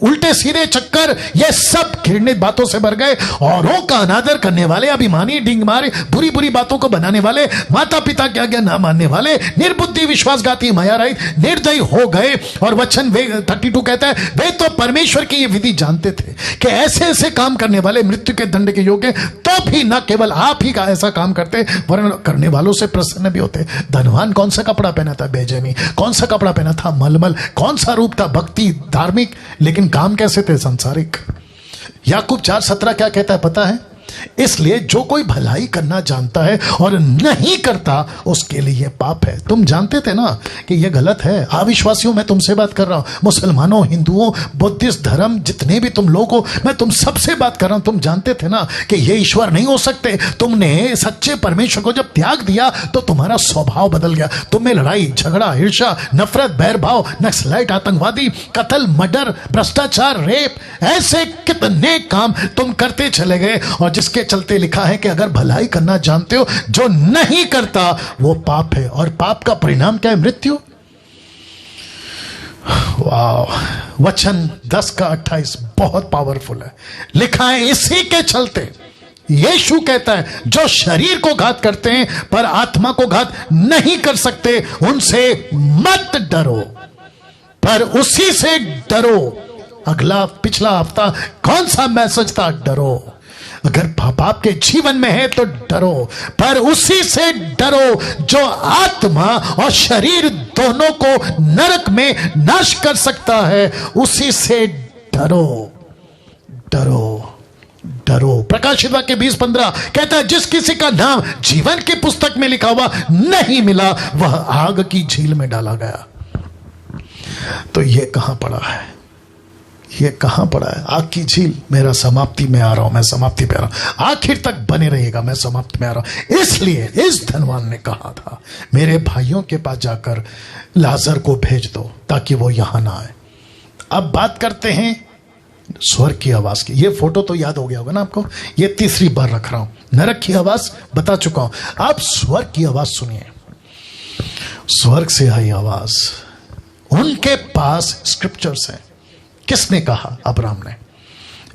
उल्टे सीधे चक्कर, ये सब घृणित बातों से भर गए। औरों का अनादर करने वाले, अभिमानी, डिंगमारे, बुरी बुरी बातों को बनाने वाले, माता पिता की आज्ञा ना मानने वाले, निर्बुद्धि, विश्वासघाती, माया रहित, निर्दयी हो गए। और वचन 32 कहता है, वे तो परमेश्वर की ये विधि जानते थे कि ऐसे ऐसे काम करने वाले मृत्यु के दंड के योग्य, तो भी न केवल आप ही का ऐसा काम करते, वरन करने वालों से प्रसन्न भी होते। धनवान कौन सा कपड़ा पहना था? बेजमी। कौन सा कपड़ा पहना था? मलमल। कौन सा रूप था? भक्ति, धार्मिक, लेकिन काम कैसे थे? संसारिक। याकूब 4:17 क्या कहता है पता है? इसलिए जो कोई भलाई करना जानता है और नहीं करता, उसके लिए पाप है। तुम जानते थे ना कि यह गलत है। अविश्वासियों, मैं तुमसे बात कर रहा हूं, मुसलमानों, हिंदुओं, बुद्धिस्ट धर्म, जितने भी तुम लोग हो, मैं तुम सबसे बात कर रहा हूं। तुम जानते थे ना कि ये ईश्वर नहीं हो सकते। तुमने सच्चे परमेश्वर को जब त्याग दिया तो तुम्हारा स्वभाव बदल गया। तुम्हें लड़ाई, झगड़ा, ईर्ष्या, नफरत, बैरभाव, नक्सलाइट, आतंकवादी, कत्ल, मर्डर, भ्रष्टाचार, रेप, ऐसे कितने काम तुम करते चले गए। और जिसके जिसके चलते लिखा है कि अगर भलाई करना जानते हो, जो नहीं करता वो पाप है, और पाप का परिणाम क्या है? मृत्यु। वाह, वचन 10 का 28 बहुत पावरफुल है। लिखा है इसी के चलते यीशु कहता है, जो शरीर को घात करते हैं पर आत्मा को घात नहीं कर सकते, उनसे मत डरो, पर उसी से डरो। अगला पिछला हफ्ता कौन सा मैसेज था? डरो। अगर पाप के जीवन में है तो डरो, पर उसी से डरो जो आत्मा और शरीर दोनों को नरक में नाश कर सकता है। उसी से डरो, डरो, डरो। प्रकाशित वाक्य 20:15 कहता है, जिस किसी का नाम जीवन की पुस्तक में लिखा हुआ नहीं मिला, वह आग की झील में डाला गया। तो ये कहां पड़ा है? ये कहां पड़ा है? आग की झील। मेरा समाप्ति में आ रहा हूं, मैं समाप्ति पे आ रहा हूं, आखिर तक बने रहिएगा, मैं समाप्ति में आ रहा हूं। इसलिए इस धनवान ने कहा था, मेरे भाइयों के पास जाकर लाजर को भेज दो ताकि वो यहां ना आए। अब बात करते हैं स्वर्ग की आवाज की। ये फोटो तो याद हो गया होगा ना आपको, ये तीसरी बार रख रहा हूं। नरक की आवाज बता चुका हूं, आप स्वर्ग की आवाज सुनिए। स्वर्ग से आई आवाज, उनके पास स्क्रिप्चर्स हैं। किसने कहा? अब्राहम ने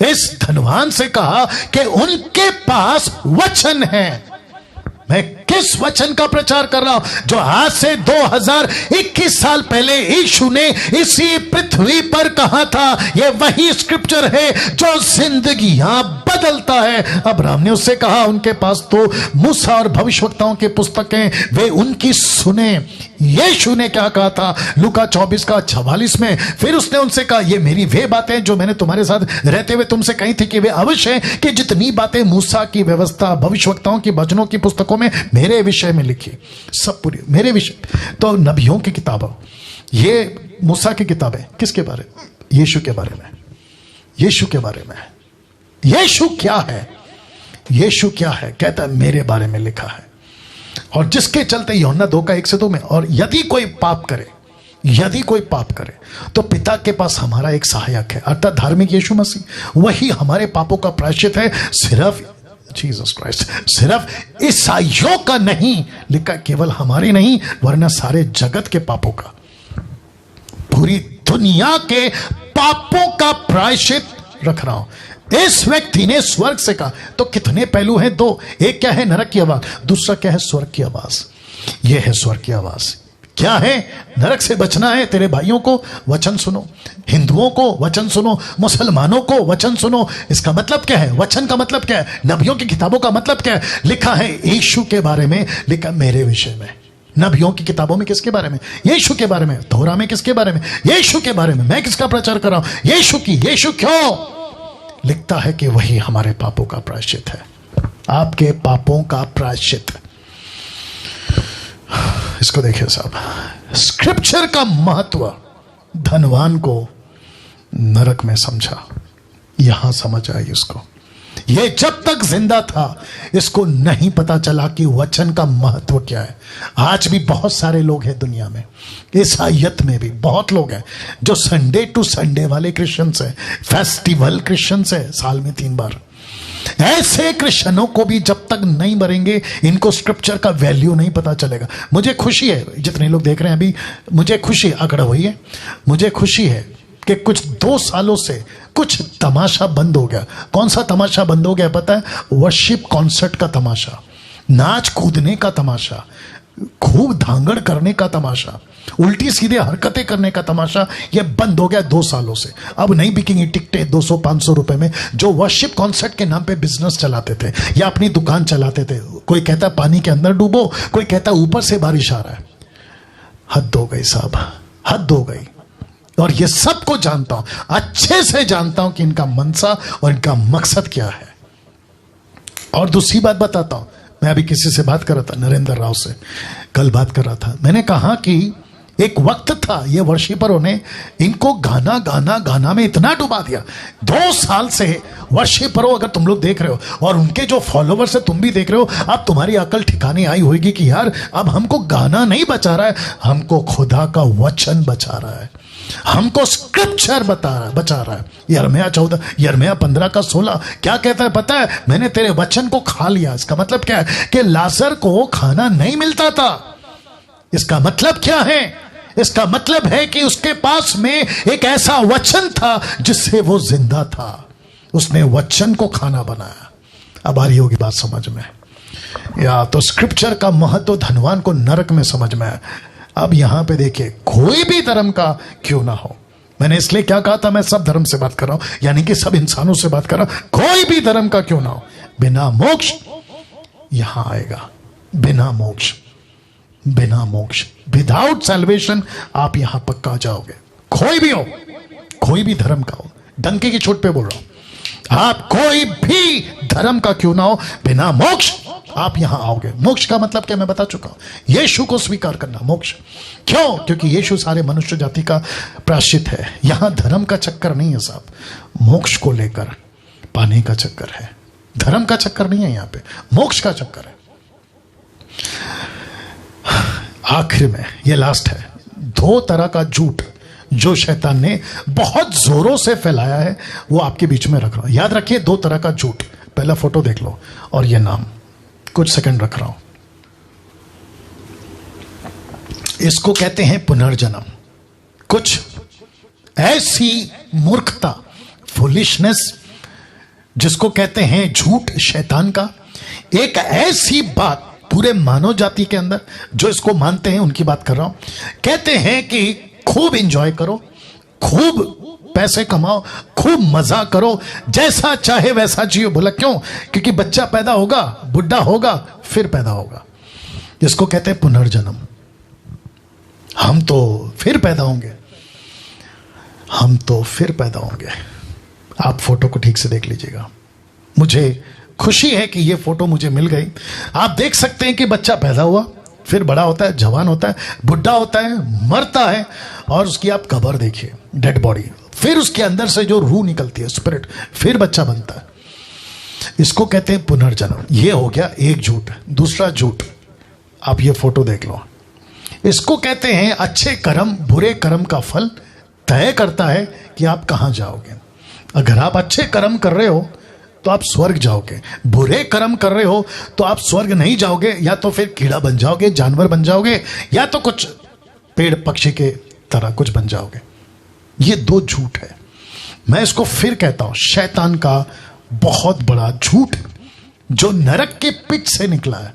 इस धनवान से कहा कि उनके पास वचन है। मैं किस वचन का प्रचार कर रहा हूं? जो आज से 2021 साल पहले यीशु ने इसी पृथ्वी पर कहा था। यह वही स्क्रिप्चर है जो जिंदगियां बदलता है। अब्राहम ने उससे कहा, उनके पास तो मूसा और भविष्यवक्ताओं की पुस्तकें, वे उनकी सुने। यीशु ने क्या कहा था? लूका 24 का 44 में फिर उसने उनसे कहा, ये मेरी वे बातें जो मैंने तुम्हारे साथ रहते हुए तुमसे कही थी कि वे अवश्य है कि जितनी बातें मूसा की व्यवस्था, भविष्यवक्ताओं की वचनों की पुस्तकों में मेरे विषय में लिखी, सब पूरी मेरे विषय। तो नबियों की किताबों, ये मूसा की किताबें किसके बारे में? यीशु के बारे में। यीशु के बारे में। यीशु क्या है? यीशु क्या है? कहता है मेरे बारे में लिखा है। और जिसके चलते यूहन्ना 2 का 1 से 2 में, और यदि कोई पाप करे, यदि कोई पाप करे तो पिता के पास हमारा एक सहायक है, अर्थात धार्मिक यीशु मसीह। वही हमारे पापों का प्रायश्चित है। सिर्फ जीसस क्राइस्ट, सिर्फ ईसाइयों का नहीं लिखा, केवल हमारे नहीं वरना सारे जगत के पापों का, पूरी दुनिया के पापों का प्रायश्चित रख रहा हूं। इस व्यक्ति ने स्वर्ग से कहा। तो कितने पहलू हैं? 2। एक क्या है? नरक की आवाज। दूसरा क्या है? स्वर्ग की आवाज। यह है स्वर्ग की आवाज। क्या है? नरक से बचना है, तेरे भाइयों को वचन सुनो, हिंदुओं को वचन सुनो, मुसलमानों को वचन सुनो। इसका मतलब क्या है? वचन का मतलब क्या है? नबियों की किताबों का मतलब क्या है? लिखा है यीशु के बारे में, लिखा मेरे विषय में। नबियों की किताबों में किसके बारे में? यीशु के बारे में। तोरा में किसके बारे में? यीशु के बारे में। मैं किसका प्रचार कर रहा हूं? यीशु की। यीशु क्यों? लिखता है कि वही हमारे पापों का प्रायश्चित है, आपके पापों का प्रायश्चित। इसको देखिए साहब, स्क्रिप्चर का महत्व धनवान को नरक में समझा, यहां समझ आई उसको। ये जब तक जिंदा था इसको नहीं पता चला कि वचन का महत्व क्या है। आज भी बहुत सारे लोग हैं दुनिया में, ईसाइयत में भी बहुत लोग हैं जो संडे टू संडे वाले क्रिश्चियंस हैं, फेस्टिवल क्रिश्चियंस हैं, साल में 3 बार। ऐसे क्रिश्चियनों को भी जब तक नहीं मरेंगे इनको स्क्रिप्चर का वैल्यू नहीं पता चलेगा। मुझे खुशी है, जितने लोग देख रहे हैं अभी, मुझे खुशी अकड़ हुई है, मुझे खुशी है कि कुछ 2 सालों से कुछ तमाशा बंद हो गया। कौन सा तमाशा बंद हो गया पता है? वर्शिप कॉन्सर्ट का तमाशा, नाच कूदने का तमाशा, खूब धांगड़ करने का तमाशा, उल्टी सीधे हरकतें करने का तमाशा, यह बंद हो गया 2 सालों से। अब नहीं बिकेंगी टिकटें 200-500 रुपए में। जो वर्शिप कॉन्सर्ट के नाम पे बिजनेस चलाते थे या अपनी दुकान चलाते थे, कोई कहता पानी के अंदर डूबो, कोई कहता ऊपर से बारिश आ रहा है। हद हो गई साहब, हद हो गई। और ये सबको जानता हूं, अच्छे से जानता हूं कि इनका मनसा और इनका मकसद क्या है। और दूसरी बात बताता हूं, मैं अभी किसी से बात कर रहा था, नरेंद्र राव से कल बात कर रहा था। मैंने कहा कि एक वक्त था ये वर्शिपरों ने इनको गाना गाना गाना में इतना डुबा दिया। 2 साल से वर्शिपरों, अगर तुम लोग देख रहे हो और उनके जो फॉलोवर्स है तुम भी देख रहे हो, अब तुम्हारी अकल ठिकाने आई होगी कि यार अब हमको गाना नहीं बचा रहा है, हमको खुदा का वचन बचा रहा है। हमको स्क्रिप्चर बचा रहा है। यिर्मयाह 14, यिर्मयाह 15 का 16 क्या कहता है पता है? मैंने तेरे वचन को खा लिया। इसका मतलब क्या है? कि लाजर को खाना नहीं मिलता था। इसका मतलब क्या है? इसका मतलब है कि उसके पास में एक ऐसा वचन था जिससे वो जिंदा था। उसने वचन को खाना बनाया। अब आ रही होगी बात समझ में? या तो स्क्रिप्चर का महत्व धनवान को नरक में समझ में आया। अब यहां पे देखिए, कोई भी धर्म का क्यों ना हो, मैंने इसलिए क्या कहा था, मैं सब धर्म से बात कर रहा हूं, यानी कि सब इंसानों से बात कर रहा हूं। कोई भी धर्म का क्यों ना हो, बिना मोक्ष यहां आएगा। बिना मोक्ष, बिना मोक्ष, विदाउट सैल्वेशन आप यहां पक्का जाओगे। कोई भी हो, कोई भी धर्म का हो, डंके की चोट पे बोल रहा हूं, आप कोई भी धर्म का क्यों ना हो, बिना मोक्ष आप यहां आओगे। मोक्ष का मतलब क्या मैं बता चुका हूं। यीशु को स्वीकार करना मोक्ष। क्यों? क्योंकि यीशु सारे मनुष्य जाति का प्रायश्चित है। यहां धर्म का चक्कर नहीं है साहब, मोक्ष को लेकर पाने का चक्कर है। धर्म का चक्कर नहीं है यहां पे, मोक्ष का चक्कर है। आखिर में ये लास्ट है, 2 तरह का झूठ जो शैतान ने बहुत जोरों से फैलाया है, वो आपके बीच में रख रहा हूं। याद रखिए, 2 तरह का झूठ। पहला फोटो देख लो और ये नाम कुछ सेकंड रख रहा हूं। इसको कहते हैं पुनर्जन्म। कुछ ऐसी मूर्खता, फुलिशनेस, जिसको कहते हैं झूठ शैतान का, एक ऐसी बात पूरे मानव जाति के अंदर जो इसको मानते हैं उनकी बात कर रहा हूं। कहते हैं कि खूब एंजॉय करो, खूब पैसे कमाओ, खूब मजा करो, जैसा चाहे वैसा जियो। बोला क्यों? क्योंकि बच्चा पैदा होगा, बुढ़ा होगा, फिर पैदा होगा। जिसको कहते हैं पुनर्जन्म। हम तो फिर पैदा होंगे, हम तो फिर पैदा होंगे। आप फोटो को ठीक से देख लीजिएगा। मुझे खुशी है कि ये फोटो मुझे मिल गई। आप देख सकते हैं कि बच्चा पैदा हुआ, फिर बड़ा होता है, जवान होता है, बुढ़ा होता है, मरता है, और उसकी आप कब्र देखिए, डेड बॉडी, फिर उसके अंदर से जो रूह निकलती है, स्पिरिट, फिर बच्चा बनता है। इसको कहते हैं पुनर्जन्म। ये हो गया एक झूठ। दूसरा झूठ, आप ये फोटो देख लो। इसको कहते हैं अच्छे कर्म बुरे कर्म का फल तय करता है कि आप कहां जाओगे। अगर आप अच्छे कर्म कर रहे हो तो आप स्वर्ग जाओगे, बुरे कर्म कर रहे हो तो आप स्वर्ग नहीं जाओगे, या तो फिर कीड़ा बन जाओगे, जानवर बन जाओगे, या तो कुछ पेड़ पक्षी के तरह कुछ बन जाओगे। ये 2 झूठ है। मैं इसको फिर कहता हूं, शैतान का बहुत बड़ा झूठ जो नरक के पिट से निकला है।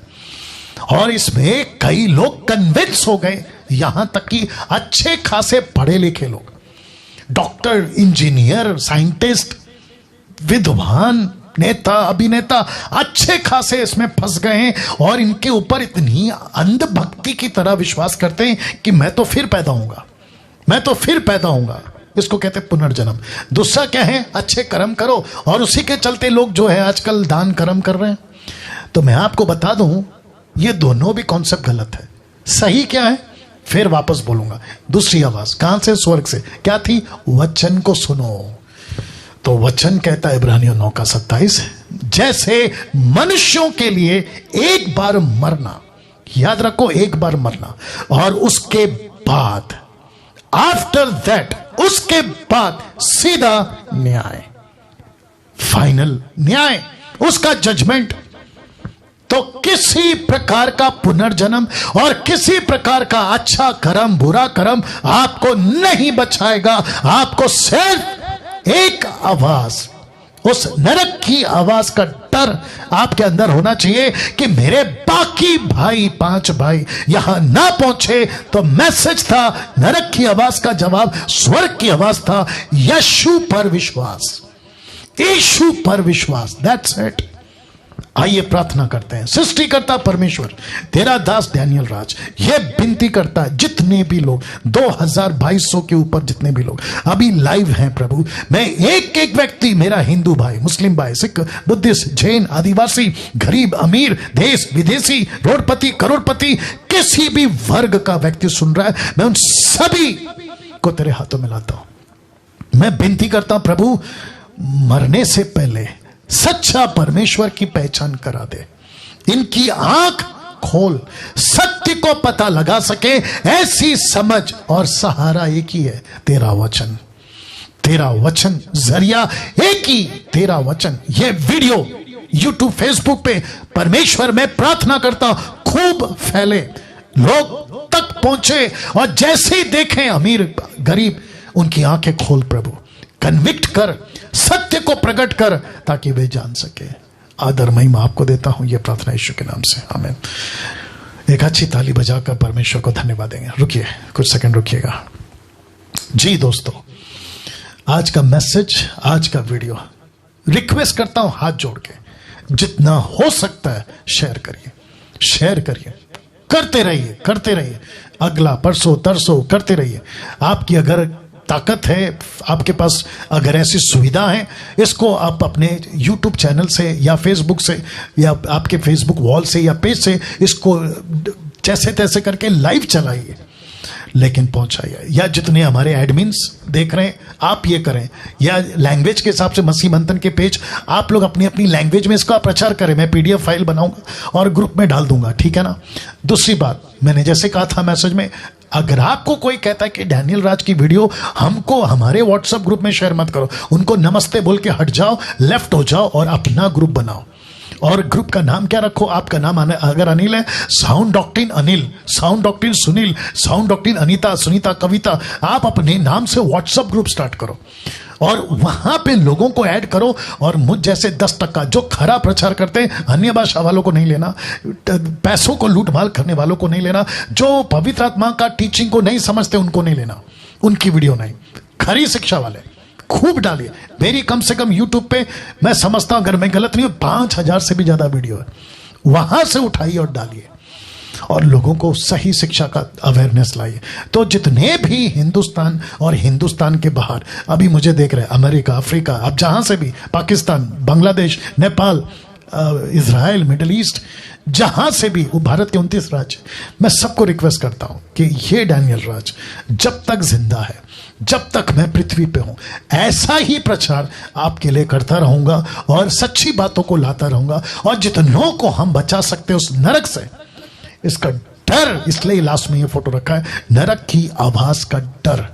और इसमें कई लोग कन्विंस हो गए, यहां तक कि अच्छे खासे पढ़े लिखे लोग, डॉक्टर, इंजीनियर, साइंटिस्ट, विद्वान, नेता, अभिनेता, अच्छे खासे इसमें फंस गए हैं और इनके ऊपर इतनी अंधभक्ति की तरह विश्वास करते हैं कि मैं तो फिर पैदा होऊंगा, मैं तो फिर पैदा होऊंगा। इसको कहते हैं पुनर्जन्म। दूसरा क्या है? अच्छे कर्म करो, और उसी के चलते लोग जो है आजकल दान कर्म कर रहे हैं। तो मैं आपको बता दूं, ये दोनों भी कॉन्सेप्ट गलत है। सही क्या है फिर वापस बोलूंगा। दूसरी आवाज कहां से? स्वर्ग से। क्या थी? वचन को सुनो। तो वचन कहता है इब्रानियों 9:27, जैसे मनुष्यों के लिए एक बार मरना, याद रखो, एक बार मरना, और उसके बाद आफ्टर दैट, उसके बाद सीधा न्याय, फाइनल न्याय, उसका जजमेंट। तो किसी प्रकार का पुनर्जन्म और किसी प्रकार का अच्छा कर्म बुरा कर्म आपको नहीं बचाएगा। आपको सिर्फ एक आवाज, उस नरक की आवाज का डर आपके अंदर होना चाहिए कि मेरे बाकी भाई 5 भाई यहां ना पहुंचे। तो मैसेज था, नरक की आवाज का जवाब स्वर्ग की आवाज था, यीशु पर विश्वास, यीशु पर विश्वास। That's it. आइए प्रार्थना करते हैं। सृष्टिकर्ता परमेश्वर, तेरा दास डैनियल राज ये विनती करता है, जितने भी लोग 2200 के ऊपर जितने भी लोग अभी लाइव हैं प्रभु, मैं एक एक व्यक्ति, मेरा हिंदू भाई, मुस्लिम भाई, सिख, बुद्धिस्ट, जैन, आदिवासी, गरीब, अमीर, देश विदेशी, रोडपति, करोड़पति, किसी भी वर्ग का व्यक्ति सुन रहा है, मैं उन सभी को तेरे हाथों में लाता हूं। मैं विनती करता हूं प्रभु, मरने से पहले सच्चा परमेश्वर की पहचान करा दे। इनकी आंख खोल, सत्य को पता लगा सके ऐसी समझ और सहारा एक ही है, तेरा वचन। तेरा वचन जरिया एक ही, तेरा वचन। ये वीडियो यूट्यूब फेसबुक पे परमेश्वर में प्रार्थना करता हूं खूब फैले, लोग तक पहुंचे, और जैसे ही देखें अमीर गरीब, उनकी आंखें खोल प्रभु, कन्विक्ट कर, सत्य को प्रकट कर, ताकि वे जान सके। आदर महिमा आपको देता हूं, यह प्रार्थना यीशु के नाम से, आमीन। एक अच्छी ताली बजाकर परमेश्वर को धन्यवाद देंगे। रुकिए, कुछ सेकंड रुकिएगा। जी दोस्तों, आज का मैसेज, आज का वीडियो, रिक्वेस्ट करता हूं हाथ जोड़ के, जितना हो सकता है शेयर करिए, शेयर करिए, करते रहिए, करते रहिए, अगला परसों तरसों करते रहिए। आपकी अगर ताकत है, आपके पास अगर ऐसी सुविधा है, इसको आप अपने YouTube चैनल से या फेसबुक से या आपके फेसबुक वॉल से या पेज से इसको जैसे तैसे करके लाइव चलाइए, लेकिन पहुंचाइए। या जितने हमारे एडमिन्स देख रहे हैं आप ये करें, या लैंग्वेज के हिसाब से मसीह मंथन के पेज आप लोग अपनी अपनी लैंग्वेज में इसका प्रचार करें। मैं PDF फाइल बनाऊंगा और ग्रुप में डाल दूंगा, ठीक है ना। दूसरी बात, मैंने जैसे कहा था मैसेज में, अगर आपको कोई कहता है कि डैनियल राज की वीडियो हमको हमारे व्हाट्सएप ग्रुप में शेयर मत करो, उनको नमस्ते बोल के हट जाओ, लेफ्ट हो जाओ और अपना ग्रुप बनाओ। और ग्रुप का नाम क्या रखो? आपका नाम अगर अनिल है, sound doctrine Anil, sound doctrine Sunil, sound doctrine Anita, Sunita, Kavita, आप अपने नाम से व्हाट्सएप ग्रुप स्टार्ट करो और वहां पे लोगों को ऐड करो। और मुझ जैसे 10% जो खरा प्रचार करते हैं, अन्य भाषा वालों को नहीं लेना, पैसों को लूटमाल करने वालों को नहीं लेना, जो पवित्र आत्मा का टीचिंग को नहीं समझते उनको नहीं लेना, उनकी वीडियो नहीं, खरी शिक्षा वाले खूब डालिए। मेरी कम से कम यूट्यूब पे, मैं समझता हूं अगर मैं गलत नहीं हूं, 5000 से भी ज्यादा वीडियो है, वहां से उठाइए और डालिए और लोगों को सही शिक्षा का अवेयरनेस लाइए। तो जितने भी हिंदुस्तान और हिंदुस्तान के बाहर अभी मुझे देख रहे हैं, अमेरिका, अफ्रीका, अब जहां से भी, Pakistan, Bangladesh, Nepal, Israel, middle east, जहां से भी, वो भारत के 29 राज्य, मैं सबको रिक्वेस्ट करता हूं कि ये डैनियल राज जब तक जिंदा है, जब तक मैं पृथ्वी पे हूं, ऐसा ही प्रचार आपके लिए करता रहूंगा और सच्ची बातों को लाता रहूंगा। और जितनों को हम बचा सकते हैं उस नरक से, इसका डर, इसलिए लास्ट में ये फोटो रखा है, नरक की आवाज का डर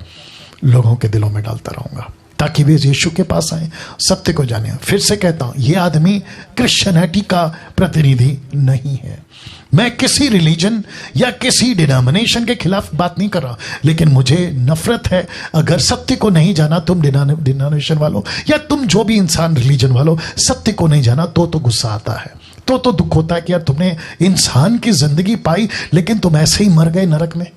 लोगों के दिलों में डालता रहूंगा, ताकि वे यीशु के पास आए, सत्य को जाने। फिर से कहता हूं, यह आदमी क्रिश्चियनिटी का प्रतिनिधि नहीं है। मैं किसी रिलीजन या किसी डिनोमिनेशन के खिलाफ बात नहीं कर रहा, लेकिन मुझे नफरत है अगर सत्य को नहीं जाना तुम डिनोमिनेशन वालों, या तुम जो भी इंसान रिलीजन वालों, सत्य को नहीं जाना तो गुस्सा आता है, तो दुख होता है कि यार तुमने इंसान की जिंदगी पाई लेकिन तुम ऐसे ही मर गए नरक में।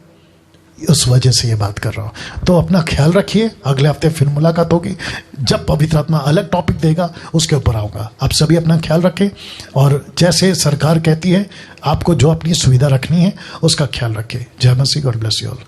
उस वजह से ये बात कर रहा हूं। तो अपना ख्याल रखिए, अगले हफ्ते फिर मुलाकात होगी, जब पवित्र आत्मा अलग टॉपिक देगा उसके ऊपर आऊंगा। आप सभी अपना ख्याल रखें, और जैसे सरकार कहती है आपको जो अपनी सुविधा रखनी है उसका ख्याल रखें। जय मसीह, गॉड ब्लेस यू ऑल।